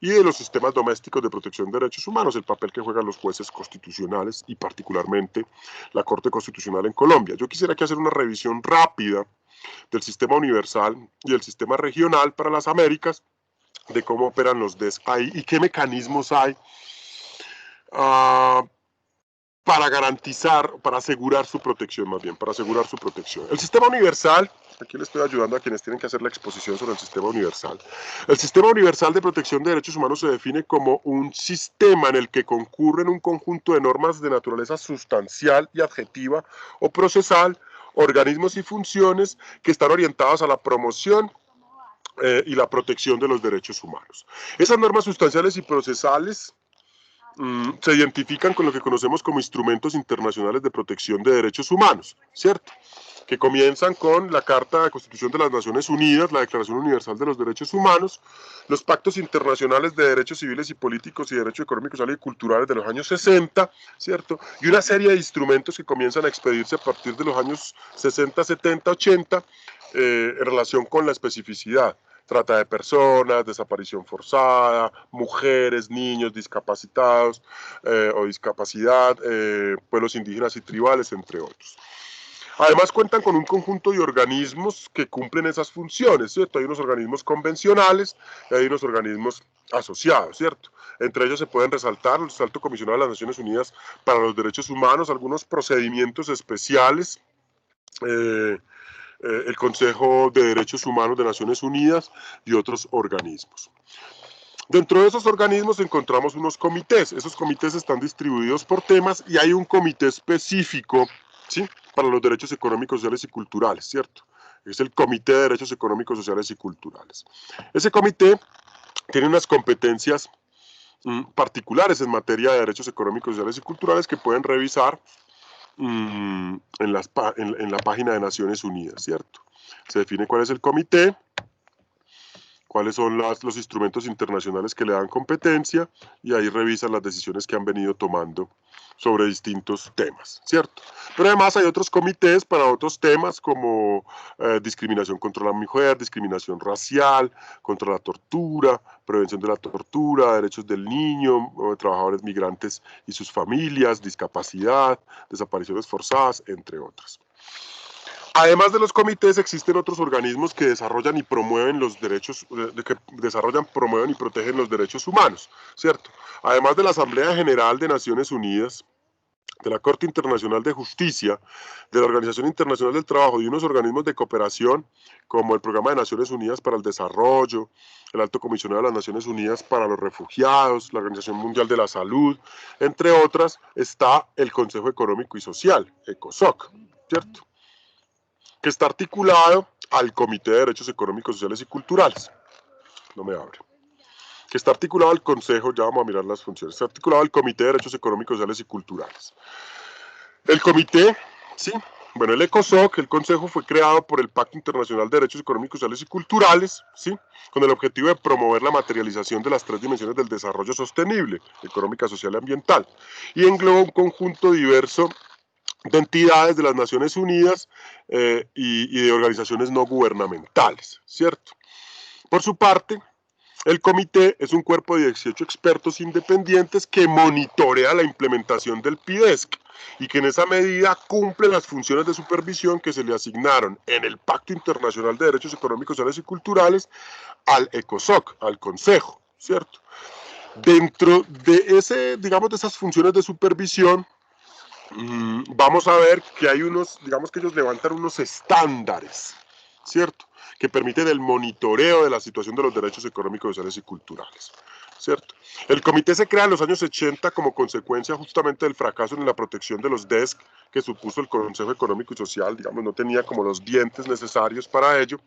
y de los sistemas domésticos de protección de derechos humanos, el papel que juegan los jueces constitucionales y particularmente la Corte Constitucional en Colombia. Yo quisiera aquí hacer una revisión rápida del sistema universal y el sistema regional para las Américas, de cómo operan los DES ahí y qué mecanismos hay para garantizar, para asegurar su protección más bien, para asegurar su protección. El sistema universal, aquí le estoy ayudando a quienes tienen que hacer la exposición sobre el sistema universal. El sistema universal de protección de derechos humanos se define como un sistema en el que concurren un conjunto de normas de naturaleza sustancial y adjetiva o procesal, organismos y funciones que están orientados a la promoción y la protección de los derechos humanos. Esas normas sustanciales y procesales se identifican con lo que conocemos como instrumentos internacionales de protección de derechos humanos, ¿cierto? Que comienzan con la Carta de Constitución de las Naciones Unidas, la Declaración Universal de los Derechos Humanos, los pactos internacionales de derechos civiles y políticos y derechos económicos, sociales y culturales de los años 60, ¿cierto? Y una serie de instrumentos que comienzan a expedirse a partir de los años 60, 70, 80, en relación con la especificidad. Trata de personas, desaparición forzada, mujeres, niños, discapacitados o discapacidad, pueblos indígenas y tribales, entre otros. Además cuentan con un conjunto de organismos que cumplen esas funciones, ¿cierto? Hay unos organismos convencionales y hay unos organismos asociados, ¿cierto? Entre ellos se pueden resaltar el Alto Comisionado de las Naciones Unidas para los Derechos Humanos, algunos procedimientos especiales, el Consejo de Derechos Humanos de Naciones Unidas y otros organismos. Dentro de esos organismos encontramos unos comités. Esos comités están distribuidos por temas y hay un comité específico, ¿sí?, para los derechos económicos, sociales y culturales, ¿cierto? Es el Comité de Derechos Económicos, Sociales y Culturales. Ese comité tiene unas competencias particulares en materia de derechos económicos, sociales y culturales que pueden revisar en la página de Naciones Unidas, ¿cierto? Se define cuál es el comité, cuáles son los instrumentos internacionales que le dan competencia, y ahí revisan las decisiones que han venido tomando sobre distintos temas, ¿cierto? Pero además hay otros comités para otros temas como discriminación contra la mujer, discriminación racial, contra la tortura, prevención de la tortura, derechos del niño, trabajadores migrantes y sus familias, discapacidad, desapariciones forzadas, entre otras. Además de los comités, existen otros organismos que desarrollan y promueven los derechos, promueven y protegen los derechos humanos, ¿cierto? Además de la Asamblea General de Naciones Unidas, de la Corte Internacional de Justicia, de la Organización Internacional del Trabajo y unos organismos de cooperación como el Programa de Naciones Unidas para el Desarrollo, el Alto Comisionado de las Naciones Unidas para los Refugiados, la Organización Mundial de la Salud, entre otras, está el Consejo Económico y Social, ECOSOC, ¿cierto?, que está articulado al Comité de Derechos Económicos, Sociales y Culturales. No me abre. Que está articulado al Consejo, ya vamos a mirar las funciones, está articulado al Comité de Derechos Económicos, Sociales y Culturales. El comité, sí, bueno, el ECOSOC, el Consejo, fue creado por el Pacto Internacional de Derechos Económicos, Sociales y Culturales, sí, con el objetivo de promover la materialización de las 3 dimensiones del desarrollo sostenible, económica, social y ambiental, y engloba un conjunto diverso de entidades de las Naciones Unidas y de organizaciones no gubernamentales, ¿cierto? Por su parte, el comité es un cuerpo de 18 expertos independientes que monitorea la implementación del PIDESC y que en esa medida cumple las funciones de supervisión que se le asignaron en el Pacto Internacional de Derechos Económicos, Sociales y Culturales al ECOSOC, al Consejo, ¿cierto? Dentro de de esas funciones de supervisión, vamos a ver que hay unos, digamos que ellos levantan unos estándares, ¿cierto?, que permiten el monitoreo de la situación de los derechos económicos, sociales y culturales, ¿cierto? El comité se crea en los años 80 como consecuencia justamente del fracaso en la protección de los DESC que supuso el Consejo Económico y Social, digamos, no tenía como los dientes necesarios para ello,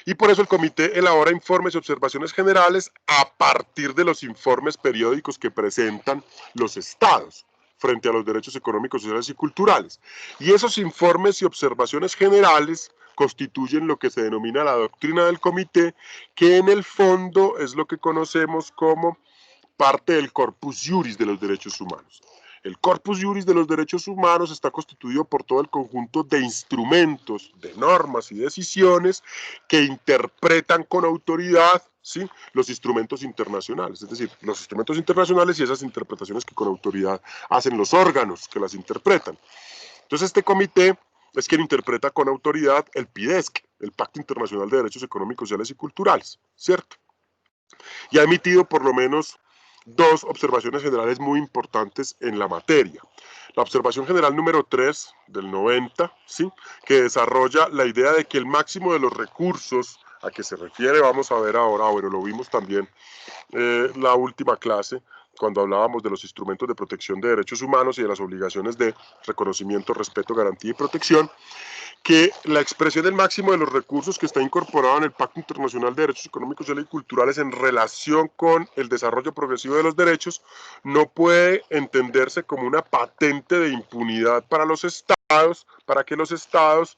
y por eso el comité elabora informes y observaciones generales a partir de los informes periódicos que presentan los estados frente a los derechos económicos, sociales y culturales. Y esos informes y observaciones generales constituyen lo que se denomina la doctrina del comité, que en el fondo es lo que conocemos como parte del corpus juris de los derechos humanos. El corpus juris de los derechos humanos está constituido por todo el conjunto de instrumentos, de normas y decisiones que interpretan con autoridad, ¿sí?, los instrumentos internacionales, es decir, los instrumentos internacionales y esas interpretaciones que con autoridad hacen los órganos que las interpretan. Entonces este comité es quien interpreta con autoridad el PIDESC, el Pacto Internacional de Derechos Económicos, Sociales y Culturales, ¿cierto? Y ha emitido por lo menos 2 observaciones generales muy importantes en la materia. La observación general número 3 del 90, ¿sí?, que desarrolla la idea de que el máximo de los recursos a que se refiere, vamos a ver ahora, bueno, lo vimos también la última clase, cuando hablábamos de los instrumentos de protección de derechos humanos y de las obligaciones de reconocimiento, respeto, garantía y protección, que la expresión del máximo de los recursos que está incorporado en el Pacto Internacional de Derechos Económicos, Sociales y Culturales en relación con el desarrollo progresivo de los derechos no puede entenderse como una patente de impunidad para los estados, para que los estados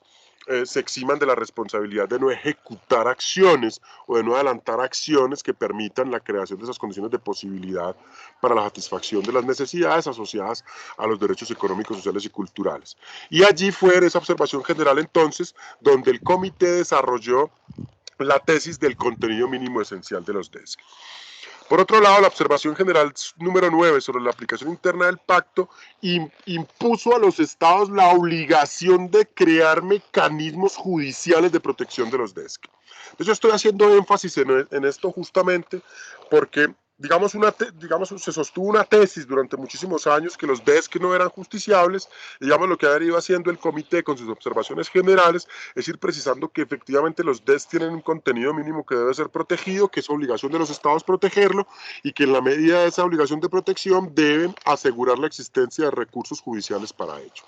se eximan de la responsabilidad de no ejecutar acciones o de no adelantar acciones que permitan la creación de esas condiciones de posibilidad para la satisfacción de las necesidades asociadas a los derechos económicos, sociales y culturales. Y allí fue en esa observación general entonces donde el comité desarrolló la tesis del contenido mínimo esencial de los DESC. Por otro lado, la observación general número 9 sobre la aplicación interna del pacto impuso a los estados la obligación de crear mecanismos judiciales de protección de los DESC. Entonces yo estoy haciendo énfasis en esto justamente porque digamos, se sostuvo una tesis durante muchísimos años que los DESC no eran justiciables, y digamos lo que ha venido haciendo el comité con sus observaciones generales es ir precisando que efectivamente los DESC tienen un contenido mínimo que debe ser protegido, que es obligación de los estados protegerlo, y que en la medida de esa obligación de protección deben asegurar la existencia de recursos judiciales para ello.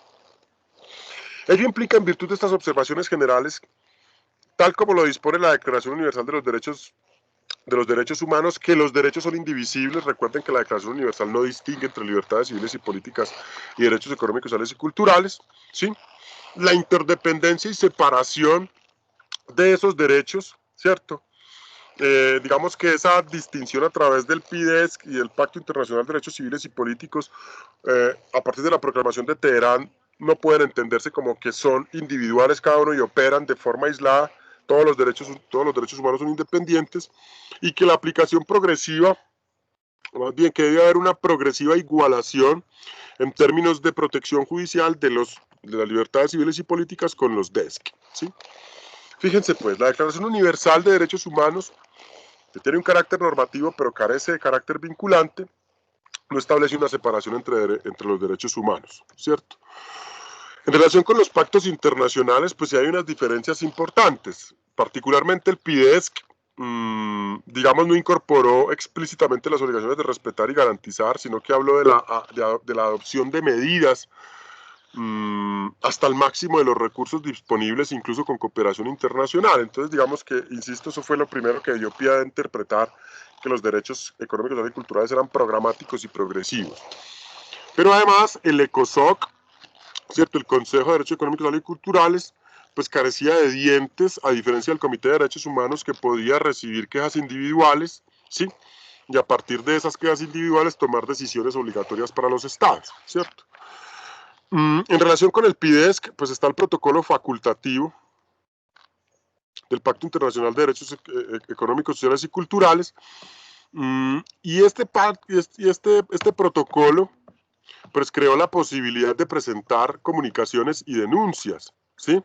Ello implica, en virtud de estas observaciones generales, tal como lo dispone la Declaración Universal de los Derechos Humanos, que los derechos son indivisibles. Recuerden que la Declaración Universal no distingue entre libertades civiles y políticas y derechos económicos, sociales y culturales, ¿sí? La interdependencia y separación de esos derechos, ¿cierto?, digamos que esa distinción a través del PIDESC y del Pacto Internacional de Derechos Civiles y Políticos, a partir de la proclamación de Teherán, no pueden entenderse como que son individuales cada uno y operan de forma aislada, todos los derechos humanos son independientes, y que la aplicación progresiva, más bien que debe haber una progresiva igualación en términos de protección judicial de las libertades civiles y políticas con los DESC, ¿sí? Fíjense pues, la Declaración Universal de Derechos Humanos, que tiene un carácter normativo pero carece de carácter vinculante, no establece una separación entre los derechos humanos, ¿cierto? En relación con los pactos internacionales, pues sí hay unas diferencias importantes, particularmente el PIDESC, digamos, no incorporó explícitamente las obligaciones de respetar y garantizar, sino que habló de la adopción de medidas hasta el máximo de los recursos disponibles, incluso con cooperación internacional. Entonces, digamos que, insisto, eso fue lo primero que dio pie a interpretar que los derechos económicos y culturales eran programáticos y progresivos. Pero además, el ECOSOC, ¿cierto? El Consejo de Derechos Económicos, Sociales y Culturales, pues carecía de dientes, a diferencia del Comité de Derechos Humanos, que podía recibir quejas individuales, ¿sí? Y a partir de esas quejas individuales tomar decisiones obligatorias para los estados, ¿cierto? En relación con el PIDESC, pues está el protocolo facultativo del Pacto Internacional de Derechos Económicos, Sociales y Culturales, y este protocolo pues creó la posibilidad de presentar comunicaciones y denuncias, ¿sí?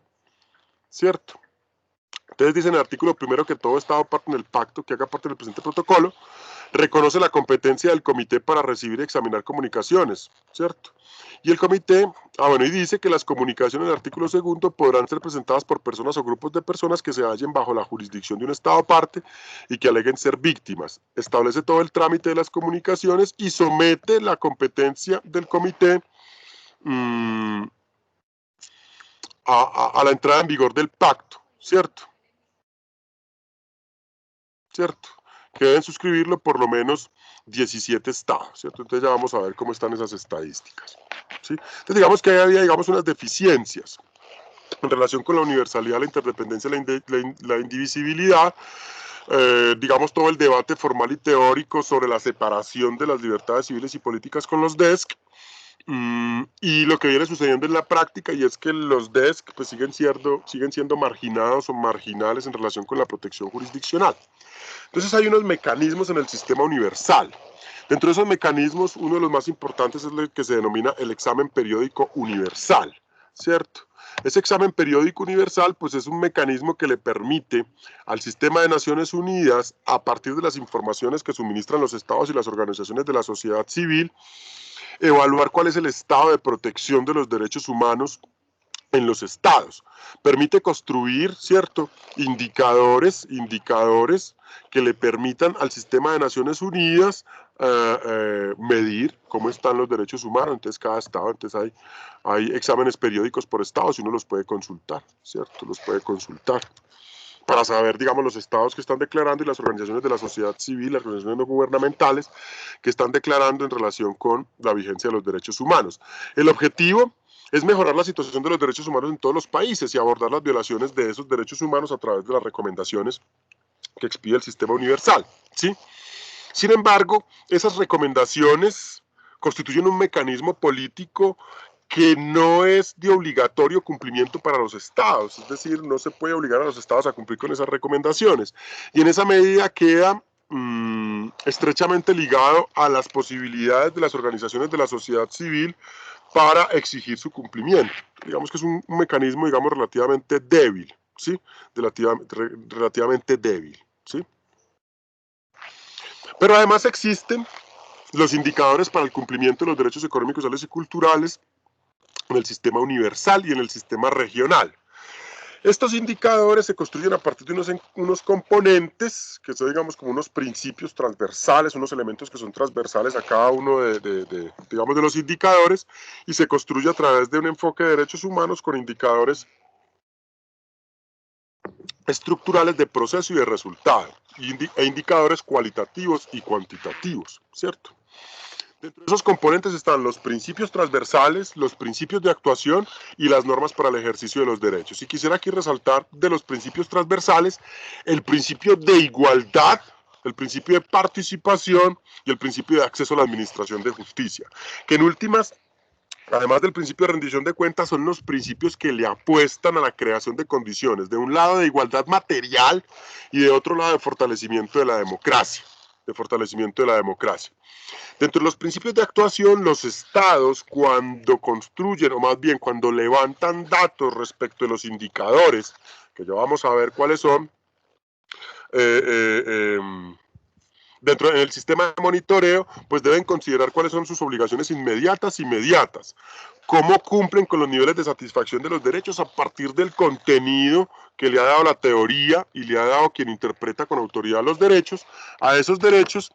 ¿Cierto? Entonces dice en el artículo primero que todo Estado parte en el pacto que haga parte del presente protocolo reconoce la competencia del comité para recibir y examinar comunicaciones, ¿cierto? Y el comité, y dice que las comunicaciones del artículo segundo podrán ser presentadas por personas o grupos de personas que se hallen bajo la jurisdicción de un Estado parte y que aleguen ser víctimas. Establece todo el trámite de las comunicaciones y somete la competencia del comité a la entrada en vigor del pacto, ¿cierto? ¿Cierto? Que deben suscribirlo por lo menos 17 estados, ¿cierto? Entonces ya vamos a ver cómo están esas estadísticas, ¿sí? Entonces digamos que había, digamos, unas deficiencias en relación con la universalidad, la interdependencia, la indivisibilidad, digamos todo el debate formal y teórico sobre la separación de las libertades civiles y políticas con los DESC, y lo que viene sucediendo en la práctica, y es que los DESC pues, siguen siendo marginados o marginales en relación con la protección jurisdiccional. Entonces hay unos mecanismos en el sistema universal. Dentro de esos mecanismos, uno de los más importantes es el que se denomina el examen periódico universal, ¿cierto? Ese examen periódico universal, pues es un mecanismo que le permite al sistema de Naciones Unidas, a partir de las informaciones que suministran los estados y las organizaciones de la sociedad civil, evaluar cuál es el estado de protección de los derechos humanos en los estados. Permite construir, ¿cierto?, indicadores que le permitan al sistema de Naciones Unidas medir cómo están los derechos humanos. Entonces cada estado, entonces hay exámenes periódicos por estados y uno los puede consultar, ¿cierto? Los puede consultar para saber, digamos, los estados que están declarando y las organizaciones de la sociedad civil, las organizaciones no gubernamentales que están declarando en relación con la vigencia de los derechos humanos. El objetivo es mejorar la situación de los derechos humanos en todos los países y abordar las violaciones de esos derechos humanos a través de las recomendaciones que expide el sistema universal, ¿sí? Sin embargo, esas recomendaciones constituyen un mecanismo político que no es de obligatorio cumplimiento para los estados, es decir, no se puede obligar a los estados a cumplir con esas recomendaciones, y en esa medida queda estrechamente ligado a las posibilidades de las organizaciones de la sociedad civil para exigir su cumplimiento. Digamos que es un mecanismo, digamos, relativamente débil, ¿sí? Relativamente débil, ¿sí? Pero además existen los indicadores para el cumplimiento de los derechos económicos, sociales y culturales en el sistema universal y en el sistema regional. Estos indicadores se construyen a partir de unos componentes que son, digamos, como unos principios transversales, unos elementos que son transversales a cada uno digamos, de los indicadores, y se construye a través de un enfoque de derechos humanos con indicadores estructurales de proceso y de resultado, e indicadores cualitativos y cuantitativos, ¿cierto? Dentro de esos componentes están los principios transversales, los principios de actuación y las normas para el ejercicio de los derechos. Y quisiera aquí resaltar de los principios transversales el principio de igualdad, el principio de participación y el principio de acceso a la administración de justicia, que en últimas, además del principio de rendición de cuentas, son los principios que le apuestan a la creación de condiciones, de un lado de igualdad material y de otro lado de fortalecimiento de la democracia, Dentro de los principios de actuación, los estados, cuando construyen, o más bien cuando levantan datos respecto de los indicadores, que ya vamos a ver cuáles son, eh, eh, eh, dentro del sistema de monitoreo, pues deben considerar cuáles son sus obligaciones inmediatas, cómo cumplen con los niveles de satisfacción de los derechos a partir del contenido que le ha dado la teoría y le ha dado quien interpreta con autoridad los derechos, a esos derechos,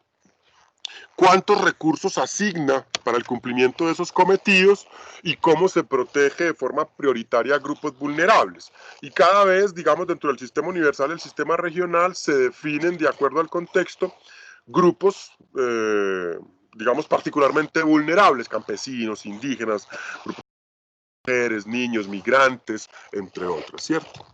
cuántos recursos asigna para el cumplimiento de esos cometidos y cómo se protege de forma prioritaria a grupos vulnerables. Y cada vez, digamos, dentro del sistema universal y el sistema regional se definen de acuerdo al contexto grupos, digamos, particularmente vulnerables, campesinos, indígenas, grupos de mujeres, niños, migrantes, entre otros, ¿cierto?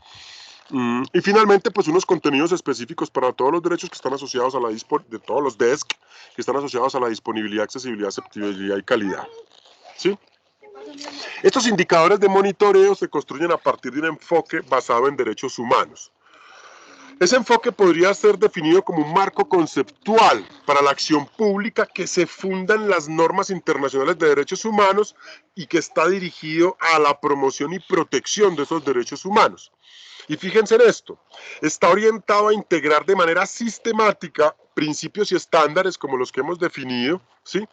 Y finalmente, pues unos contenidos específicos para todos los derechos que están asociados a la de todos los DESC, que están asociados a la disponibilidad, accesibilidad, aceptabilidad y calidad, ¿sí? Estos indicadores de monitoreo se construyen a partir de un enfoque basado en derechos humanos. Ese enfoque podría ser definido como un marco conceptual para la acción pública que se funda en las normas internacionales de derechos humanos y que está dirigido a la promoción y protección de esos derechos humanos. Y fíjense en esto, está orientado a integrar de manera sistemática principios y estándares como los que hemos definido, ¿sí?,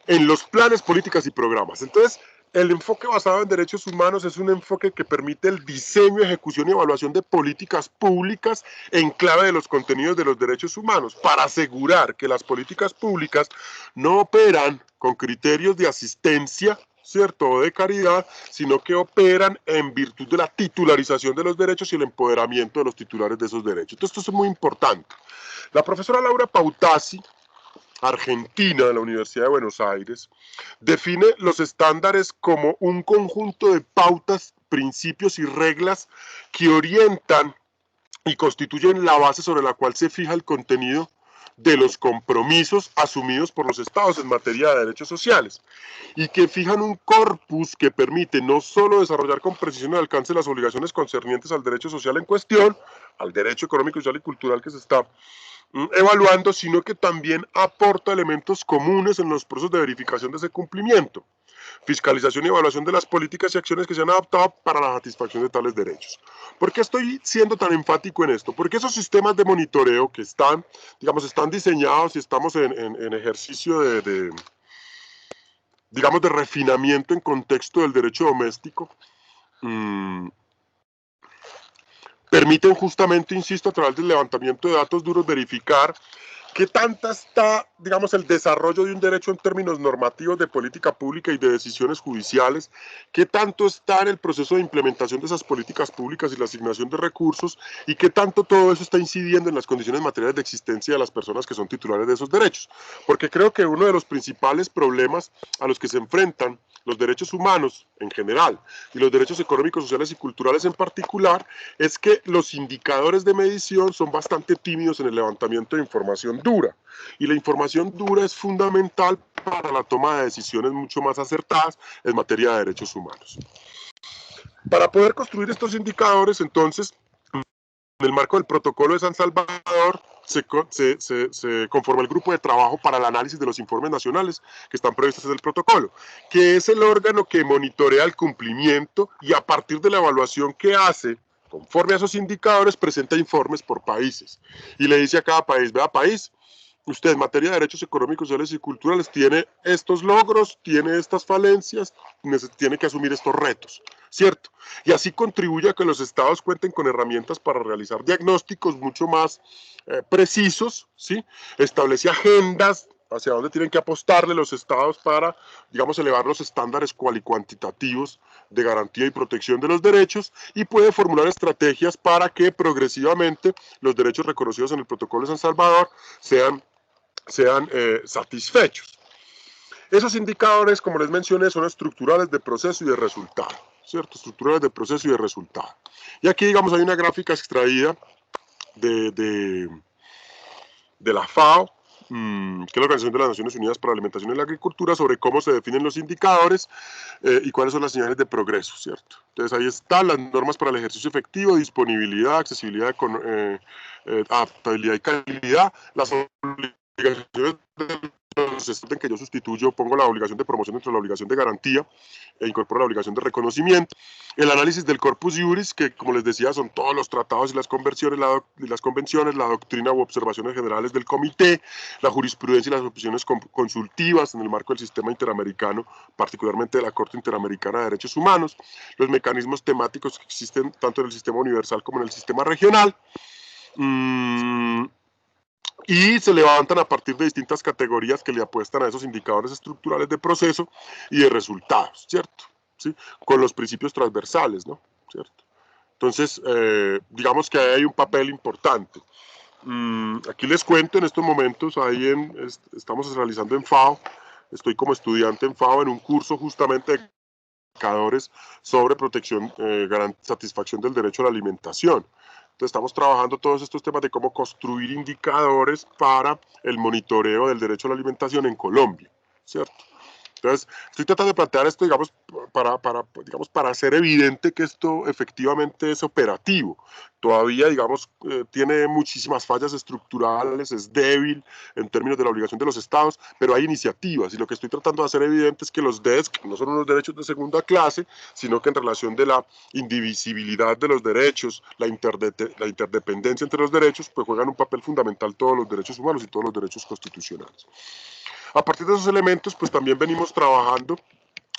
en los planes, políticas y programas. Entonces, el enfoque basado en derechos humanos es un enfoque que permite el diseño, ejecución y evaluación de políticas públicas en clave de los contenidos de los derechos humanos, para asegurar que las políticas públicas no operan con criterios de asistencia, ¿cierto?, o de caridad, sino que operan en virtud de la titularización de los derechos y el empoderamiento de los titulares de esos derechos. Entonces, esto es muy importante. La profesora Laura Pautasi, argentina, de la Universidad de Buenos Aires, define los estándares como un conjunto de pautas, principios y reglas que orientan y constituyen la base sobre la cual se fija el contenido de los compromisos asumidos por los estados en materia de derechos sociales y que fijan un corpus que permite no solo desarrollar con precisión el alcance de las obligaciones concernientes al derecho social en cuestión, al derecho económico, social y cultural que se está evaluando, sino que también aporta elementos comunes en los procesos de verificación de ese cumplimiento, fiscalización y evaluación de las políticas y acciones que se han adoptado para la satisfacción de tales derechos. ¿Por qué estoy siendo tan enfático en esto? Porque esos sistemas de monitoreo que están, digamos, están diseñados y estamos en ejercicio digamos, de refinamiento en contexto del derecho doméstico, permiten justamente, insisto, a través del levantamiento de datos duros, verificar qué tanta está, digamos, el desarrollo de un derecho en términos normativos de política pública y de decisiones judiciales, qué tanto está en el proceso de implementación de esas políticas públicas y la asignación de recursos, y qué tanto todo eso está incidiendo en las condiciones materiales de existencia de las personas que son titulares de esos derechos. Porque creo que uno de los principales problemas a los que se enfrentan los derechos humanos en general y los derechos económicos, sociales y culturales en particular, es que los indicadores de medición son bastante tímidos en el levantamiento de información dura. Y la información dura es fundamental para la toma de decisiones mucho más acertadas en materia de derechos humanos. Para poder construir estos indicadores, entonces, en el marco del protocolo de San Salvador, se conforma el grupo de trabajo para el análisis de los informes nacionales que están previstos en el protocolo, que es el órgano que monitorea el cumplimiento y a partir de la evaluación que hace, conforme a esos indicadores, presenta informes por países y le dice a cada país: vea país, usted en materia de derechos económicos, sociales y culturales tiene estos logros, tiene estas falencias, tiene que asumir estos retos, ¿cierto? Y así contribuye a que los estados cuenten con herramientas para realizar diagnósticos mucho más precisos, ¿sí? Establece agendas hacia dónde tienen que apostarle los estados para, digamos, elevar los estándares cuantitativos de garantía y protección de los derechos, y puede formular estrategias para que progresivamente los derechos reconocidos en el Protocolo de San Salvador sean sean satisfechos. Esos indicadores, como les mencioné, son estructurales de proceso y de resultado, ¿cierto? Estructurales de proceso y de resultado. Y aquí, digamos, hay una gráfica extraída de la FAO, que es la Organización de las Naciones Unidas para la Alimentación y la Agricultura, sobre cómo se definen los indicadores y cuáles son las señales de progreso, ¿cierto? Entonces ahí están las normas para el ejercicio efectivo, disponibilidad, accesibilidad, adaptabilidad y calidad, las obligaciones en que yo sustituyo, pongo la obligación de promoción dentro de la obligación de garantía e incorporo la obligación de reconocimiento. El análisis del corpus iuris, que como les decía son todos los tratados y las convenciones, la doctrina u observaciones generales del comité, la jurisprudencia y las opiniones consultivas en el marco del sistema interamericano, particularmente de la Corte Interamericana de Derechos Humanos, los mecanismos temáticos que existen tanto en el sistema universal como en el sistema regional, y se levantan a partir de distintas categorías que le apuestan a esos indicadores estructurales de proceso y de resultados, ¿cierto? ¿Sí? Con los principios transversales, ¿no? ¿Cierto? Entonces, digamos que hay un papel importante. Aquí les cuento, en estos momentos, estamos realizando en FAO, estoy como estudiante en FAO en un curso justamente de indicadores sobre protección, satisfacción del derecho a la alimentación. Entonces estamos trabajando todos estos temas de cómo construir indicadores para el monitoreo del derecho a la alimentación en Colombia, ¿cierto? Entonces, estoy tratando de plantear esto, digamos, para hacer evidente que esto efectivamente es operativo. Todavía, digamos, tiene muchísimas fallas estructurales, es débil en términos de la obligación de los estados, pero hay iniciativas y lo que estoy tratando de hacer evidente es que los DESC no son unos derechos de segunda clase, sino que en relación de la indivisibilidad de los derechos, la interdependencia entre los derechos, pues juegan un papel fundamental todos los derechos humanos y todos los derechos constitucionales. A partir de esos elementos, pues también venimos trabajando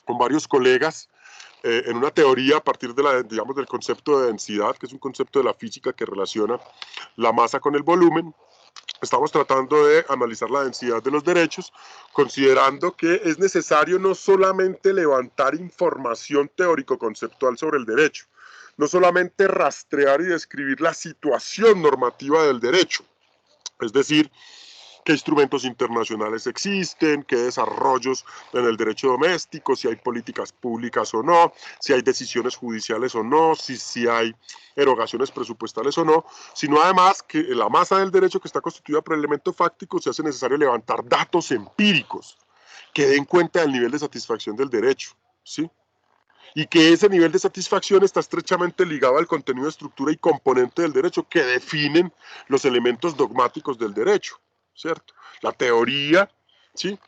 con varios colegas en una teoría a partir de digamos, del concepto de densidad, que es un concepto de la física que relaciona la masa con el volumen. Estamos tratando de analizar la densidad de los derechos, considerando que es necesario no solamente levantar información teórico-conceptual sobre el derecho, no solamente rastrear y describir la situación normativa del derecho, es decir, qué instrumentos internacionales existen, qué desarrollos en el derecho doméstico, si hay políticas públicas o no, si hay decisiones judiciales o no, si hay erogaciones presupuestales o no, sino además que en la masa del derecho que está constituida por el elemento fáctico se hace necesario levantar datos empíricos que den cuenta del nivel de satisfacción del derecho, ¿sí? Y que ese nivel de satisfacción está estrechamente ligado al contenido, estructura y componente del derecho que definen los elementos dogmáticos del derecho, ¿cierto? La teoría, ¿sí?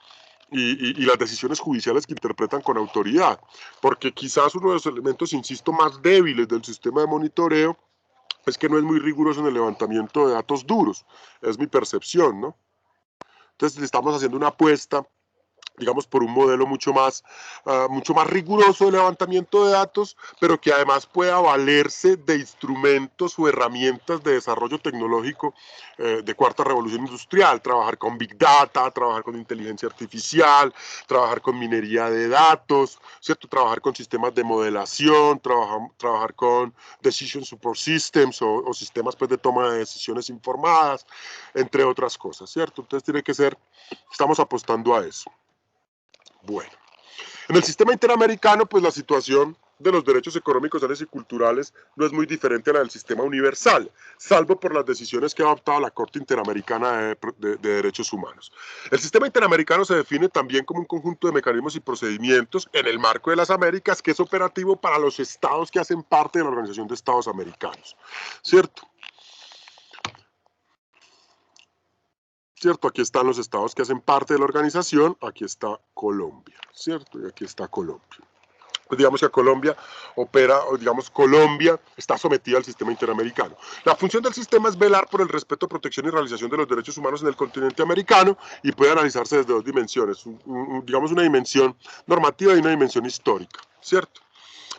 Y las decisiones judiciales que interpretan con autoridad, porque quizás uno de los elementos, insisto, más débiles del sistema de monitoreo es que no es muy riguroso en el levantamiento de datos duros, es mi percepción, ¿no? Entonces le estamos haciendo una apuesta, digamos, por un modelo mucho más riguroso de levantamiento de datos, pero que además pueda valerse de instrumentos o herramientas de desarrollo tecnológico de cuarta revolución industrial, trabajar con Big Data, trabajar con inteligencia artificial, trabajar con minería de datos, ¿cierto? Trabajar con sistemas de modelación, trabajar con Decision Support Systems o sistemas pues, de toma de decisiones informadas, entre otras cosas, ¿cierto? Entonces tiene que ser, estamos apostando a eso. Bueno, en el sistema interamericano, pues la situación de los derechos económicos, sociales y culturales no es muy diferente a la del sistema universal, salvo por las decisiones que ha adoptado la Corte Interamericana de Derechos Humanos. El sistema interamericano se define también como un conjunto de mecanismos y procedimientos en el marco de las Américas que es operativo para los estados que hacen parte de la Organización de Estados Americanos, ¿cierto? ¿Cierto? Aquí están los estados que hacen parte de la organización, aquí está Colombia, ¿cierto? Y aquí está Colombia. Pues digamos que Colombia opera, o digamos Colombia está sometida al sistema interamericano. La función del sistema es velar por el respeto, protección y realización de los derechos humanos en el continente americano y puede analizarse desde dos dimensiones, digamos una dimensión normativa y una dimensión histórica, ¿cierto?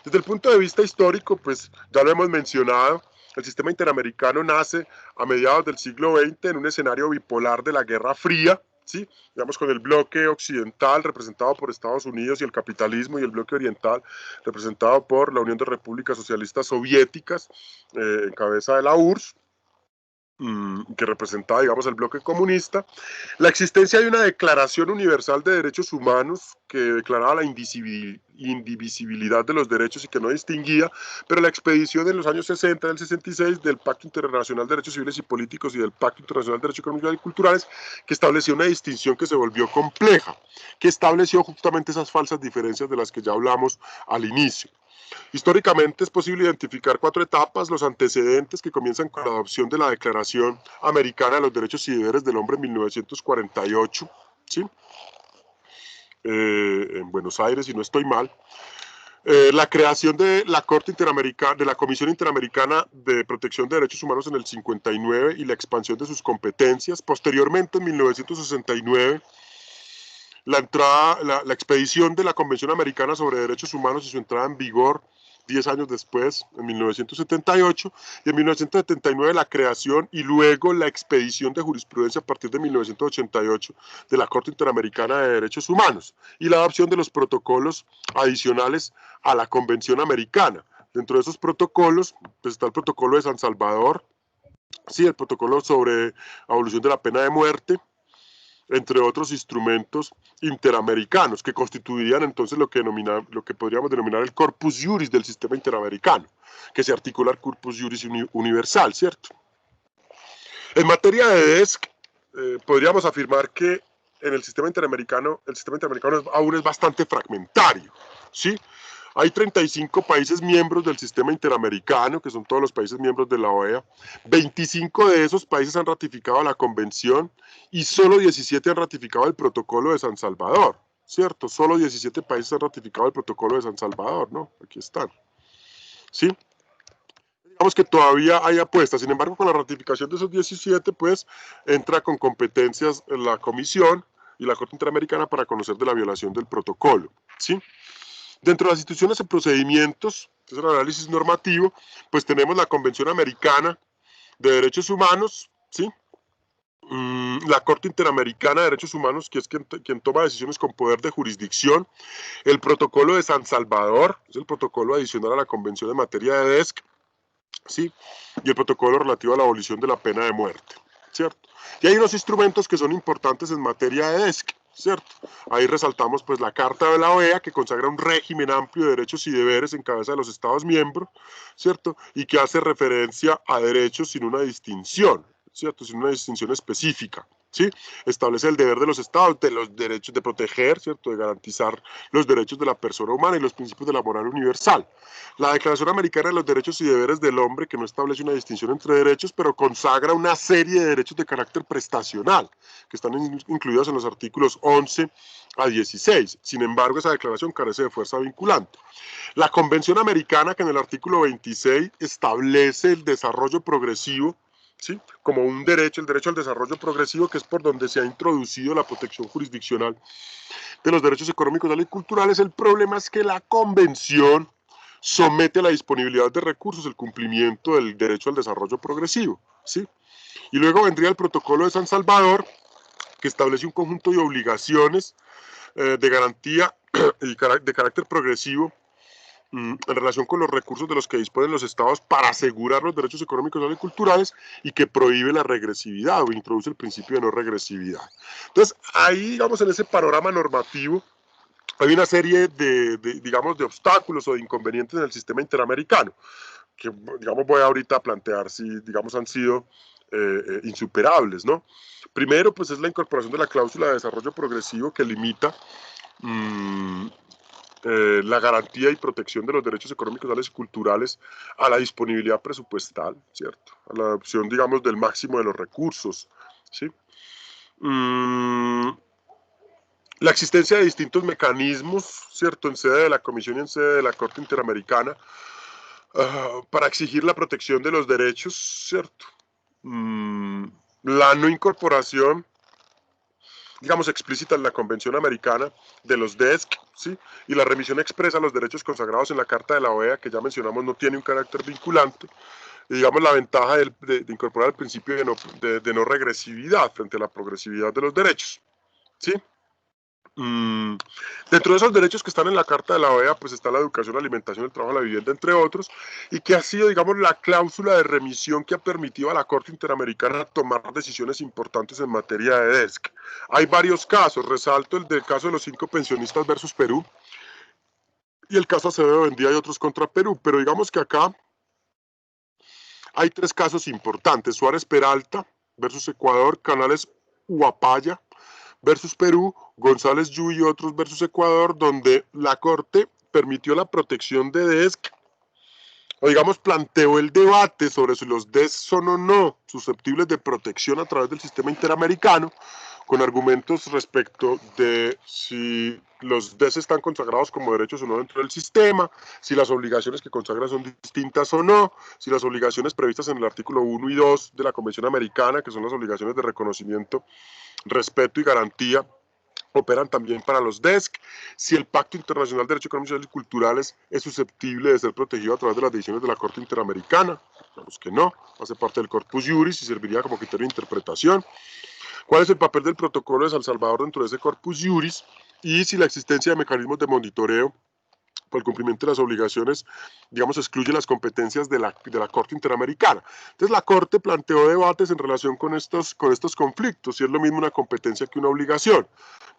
Desde el punto de vista histórico, pues ya lo hemos mencionado, el sistema interamericano nace a mediados del siglo XX en un escenario bipolar de la Guerra Fría, ¿sí? Digamos con el bloque occidental representado por Estados Unidos y el capitalismo y el bloque oriental representado por la Unión de Repúblicas Socialistas Soviéticas en cabeza de la URSS. que representaba, digamos, el bloque comunista, la existencia de una Declaración Universal de Derechos Humanos que declaraba la indivisibilidad de los derechos y que no distinguía, pero la expedición en los años 60 del 66 del Pacto Internacional de Derechos Civiles y Políticos y del Pacto Internacional de Derechos Económicos y Culturales, que estableció una distinción que se volvió compleja, que estableció justamente esas falsas diferencias de las que ya hablamos al inicio. Históricamente es posible identificar 4 etapas: los antecedentes, que comienzan con la adopción de la Declaración Americana de los Derechos y Deberes del Hombre en 1948, ¿sí? En Buenos Aires, si no estoy mal. La creación de la Corte Interamericana, de la Comisión Interamericana de Protección de Derechos Humanos en el 59 y la expansión de sus competencias. Posteriormente, en 1969, la expedición de la Convención Americana sobre Derechos Humanos y su entrada en vigor 10 años después, en 1978, y en 1979 la creación y luego la expedición de jurisprudencia a partir de 1988 de la Corte Interamericana de Derechos Humanos y la adopción de los protocolos adicionales a la Convención Americana. Dentro de esos protocolos, pues está el protocolo de San Salvador, sí, el protocolo sobre abolición de la pena de muerte, entre otros instrumentos interamericanos que constituirían entonces lo que podríamos denominar el corpus juris del sistema interamericano, que se articula el corpus juris universal, ¿cierto? En materia de DESC, podríamos afirmar que en el sistema interamericano aún es bastante fragmentario, ¿sí? Hay 35 países miembros del sistema interamericano, que son todos los países miembros de la OEA. 25 de esos países han ratificado la convención y solo 17 han ratificado el protocolo de San Salvador, ¿cierto? Solo 17 países han ratificado el protocolo de San Salvador, ¿no? Aquí están, ¿sí? Digamos que todavía hay apuestas. Sin embargo, con la ratificación de esos 17, pues entra con competencias la Comisión y la Corte Interamericana para conocer de la violación del protocolo, ¿sí? Dentro de las instituciones y procedimientos, que es el análisis normativo, pues tenemos la Convención Americana de Derechos Humanos, ¿sí? La Corte Interamericana de Derechos Humanos, que es quien toma decisiones con poder de jurisdicción, el Protocolo de San Salvador, es el protocolo adicional a la Convención en materia de DESC, ¿sí? Y el protocolo relativo a la abolición de la pena de muerte, ¿cierto? Y hay unos instrumentos que son importantes en materia de DESC, ¿cierto? Ahí resaltamos pues la Carta de la OEA, que consagra un régimen amplio de derechos y deberes en cabeza de los Estados miembros, ¿cierto? Y que hace referencia a derechos sin una distinción, ¿cierto? Sin una distinción específica, ¿sí? Establece el deber de los Estados, de los derechos de proteger, ¿cierto? De garantizar los derechos de la persona humana y los principios de la moral universal. La Declaración Americana de los Derechos y Deberes del Hombre, que no establece una distinción entre derechos, pero consagra una serie de derechos de carácter prestacional, que están incluidos en los artículos 11 a 16. Sin embargo, esa declaración carece de fuerza vinculante. La Convención Americana, que en el artículo 26 establece el desarrollo progresivo, ¿sí? Como un derecho, el derecho al desarrollo progresivo, que es por donde se ha introducido la protección jurisdiccional de los derechos económicos, sociales y culturales. El problema es que la Convención somete a la disponibilidad de recursos el cumplimiento del derecho al desarrollo progresivo, ¿sí? Y luego vendría el Protocolo de San Salvador, que establece un conjunto de obligaciones de garantía y de carácter progresivo en relación con los recursos de los que disponen los estados para asegurar los derechos económicos, sociales y culturales, y que prohíbe la regresividad o introduce el principio de no regresividad. Entonces, ahí, digamos, en ese panorama normativo, hay una serie digamos, de obstáculos o de inconvenientes en el sistema interamericano, que, digamos, voy ahorita a plantear si, digamos, han sido insuperables, ¿no? Primero, pues es la incorporación de la cláusula de desarrollo progresivo que limita la garantía y protección de los derechos económicos, sociales y culturales a la disponibilidad presupuestal, ¿cierto? A la adopción, digamos, del máximo de los recursos, ¿sí? La existencia de distintos mecanismos, ¿cierto?, en sede de la Comisión y en sede de la Corte Interamericana para exigir la protección de los derechos, ¿cierto? La no incorporación, digamos, explícita en la Convención Americana de los DESC, ¿sí? Y la remisión expresa a los derechos consagrados en la Carta de la OEA, que ya mencionamos no tiene un carácter vinculante, y digamos la ventaja de incorporar el principio de no regresividad frente a la progresividad de los derechos, ¿sí? Mm, Dentro de esos derechos que están en la Carta de la OEA, pues está la educación, la alimentación, el trabajo, la vivienda, entre otros, y que ha sido, digamos, la cláusula de remisión que ha permitido a la Corte Interamericana tomar decisiones importantes en materia de DESC. Hay varios casos, resalto el del caso de los 5 pensionistas versus Perú, y el caso Acevedo Vendía y otros contra Perú, pero digamos que acá hay 3 casos importantes: Suárez Peralta versus Ecuador, Canales Huapaya versus Perú, González Yu y otros versus Ecuador, donde la Corte permitió la protección de DESC, o digamos planteó el debate sobre si los DESC son o no susceptibles de protección a través del sistema interamericano, con argumentos respecto de si los DES están consagrados como derechos o no dentro del sistema, si las obligaciones que consagran son distintas o no, si las obligaciones previstas en el artículo 1 y 2 de la Convención Americana, que son las obligaciones de reconocimiento, respeto y garantía, operan también para los DESC, si el Pacto Internacional de Derechos Económicos, Sociales y Culturales es susceptible de ser protegido a través de las decisiones de la Corte Interamericana. Claro que no, hace parte del Corpus Juris y serviría como criterio de interpretación. ¿Cuál es el papel del protocolo de San Salvador dentro de ese Corpus Juris? Y si la existencia de mecanismos de monitoreo por el cumplimiento de las obligaciones, digamos, excluye las competencias de la Corte Interamericana. Entonces la Corte planteó debates en relación con estos conflictos, si es lo mismo una competencia que una obligación,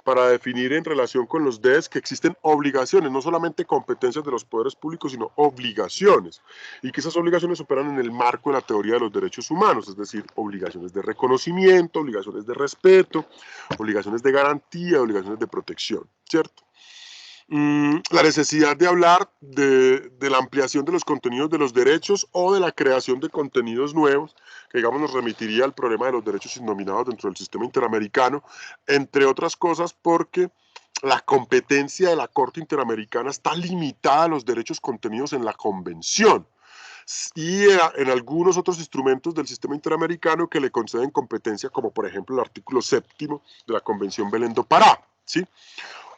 para definir en relación con los DES que existen obligaciones, no solamente competencias de los poderes públicos, sino obligaciones, y que esas obligaciones operan en el marco de la teoría de los derechos humanos, es decir, obligaciones de reconocimiento, obligaciones de respeto, obligaciones de garantía, obligaciones de protección, ¿cierto? La necesidad de hablar de la ampliación de los contenidos de los derechos o de la creación de contenidos nuevos, que digamos nos remitiría al problema de los derechos indominados dentro del sistema interamericano, entre otras cosas porque la competencia de la Corte Interamericana está limitada a los derechos contenidos en la Convención y en algunos otros instrumentos del sistema interamericano que le conceden competencia, como por ejemplo el artículo 7º de la Convención Belén do Pará, ¿sí?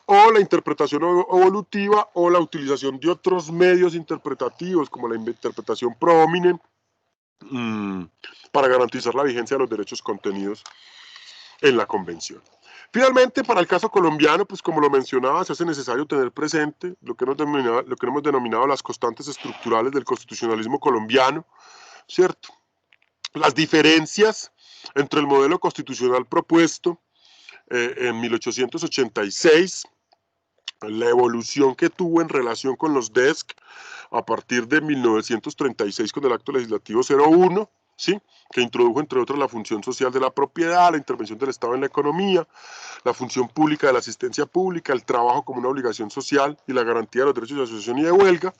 O la interpretación evolutiva o la utilización de otros medios interpretativos como la interpretación pro hominem para garantizar la vigencia de los derechos contenidos en la convención. Finalmente, para el caso colombiano, pues como lo mencionaba, se hace necesario tener presente lo que hemos denominado las constantes estructurales del constitucionalismo colombiano, ¿cierto? Las diferencias entre el modelo constitucional propuesto en 1886, la evolución que tuvo en relación con los DESC a partir de 1936 con el acto legislativo 01, ¿sí? Que introdujo entre otras la función social de la propiedad, la intervención del Estado en la economía, la función pública de la asistencia pública, el trabajo como una obligación social y la garantía de los derechos de asociación y de huelga.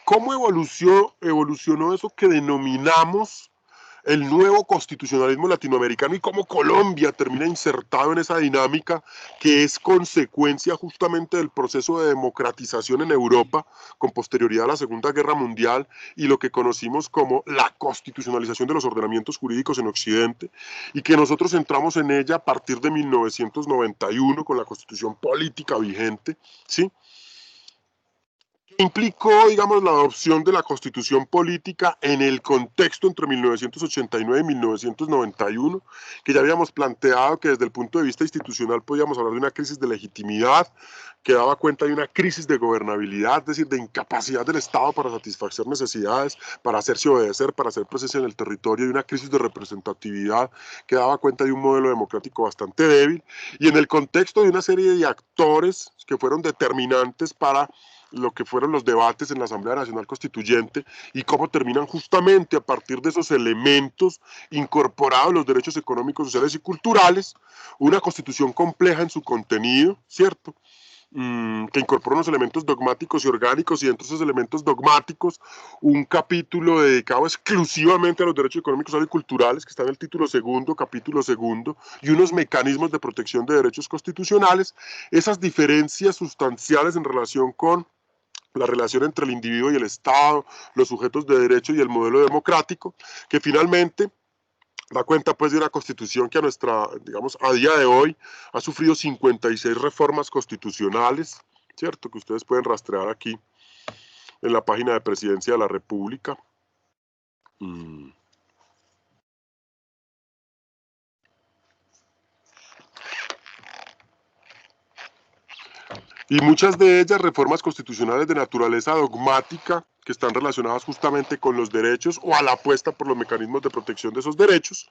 ¿Cómo evolucionó eso que denominamos el nuevo constitucionalismo latinoamericano y cómo Colombia termina insertado en esa dinámica que es consecuencia justamente del proceso de democratización en Europa con posterioridad a la Segunda Guerra Mundial y lo que conocimos como la constitucionalización de los ordenamientos jurídicos en Occidente, y que nosotros entramos en ella a partir de 1991 con la Constitución política vigente, ¿sí? Implicó, digamos, la adopción de la Constitución política en el contexto entre 1989 y 1991, que ya habíamos planteado que desde el punto de vista institucional podíamos hablar de una crisis de legitimidad, que daba cuenta de una crisis de gobernabilidad, es decir, de incapacidad del Estado para satisfacer necesidades, para hacerse obedecer, para hacer presencia en el territorio, y una crisis de representatividad que daba cuenta de un modelo democrático bastante débil, y en el contexto de una serie de actores que fueron determinantes para lo que fueron los debates en la Asamblea Nacional Constituyente y cómo terminan justamente a partir de esos elementos incorporados los derechos económicos, sociales y culturales, una constitución compleja en su contenido, ¿cierto? Que incorpora unos elementos dogmáticos y orgánicos, y dentro de esos elementos dogmáticos un capítulo dedicado exclusivamente a los derechos económicos, sociales y culturales, que está en el título segundo, capítulo segundo, y unos mecanismos de protección de derechos constitucionales. Esas diferencias sustanciales en relación con la relación entre el individuo y el Estado, los sujetos de derecho y el modelo democrático, que finalmente da cuenta pues de una constitución que digamos, a día de hoy ha sufrido 56 reformas constitucionales, ¿cierto? Que ustedes pueden rastrear aquí en la página de Presidencia de la República. Mm. Y muchas de ellas reformas constitucionales de naturaleza dogmática que están relacionadas justamente con los derechos o a la apuesta por los mecanismos de protección de esos derechos,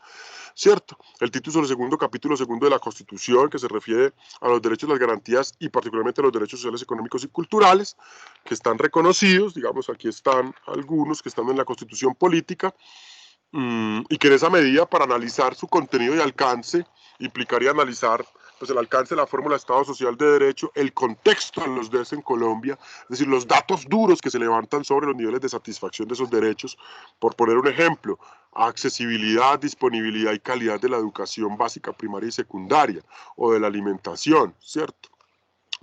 ¿cierto? El título segundo, capítulo segundo de la Constitución, que se refiere a los derechos, las garantías y particularmente a los derechos sociales, económicos y culturales, que están reconocidos, digamos, aquí están algunos que están en la Constitución política, y que en esa medida, para analizar su contenido y alcance, implicaría analizar pues, el alcance de la fórmula de Estado Social de Derecho, el contexto de los DES en Colombia, es decir, los datos duros que se levantan sobre los niveles de satisfacción de esos derechos. Por poner un ejemplo, accesibilidad, disponibilidad y calidad de la educación básica, primaria y secundaria, o de la alimentación, ¿cierto?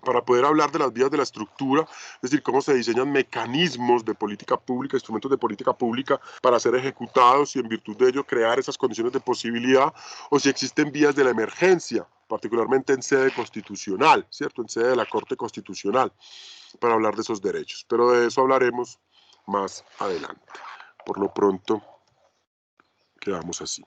Para poder hablar de las vías de la estructura, es decir, cómo se diseñan mecanismos de política pública, instrumentos de política pública para ser ejecutados y en virtud de ello crear esas condiciones de posibilidad, o si existen vías de la emergencia, particularmente en sede constitucional, ¿cierto? En sede de la Corte Constitucional, para hablar de esos derechos. Pero de eso hablaremos más adelante. Por lo pronto, quedamos así.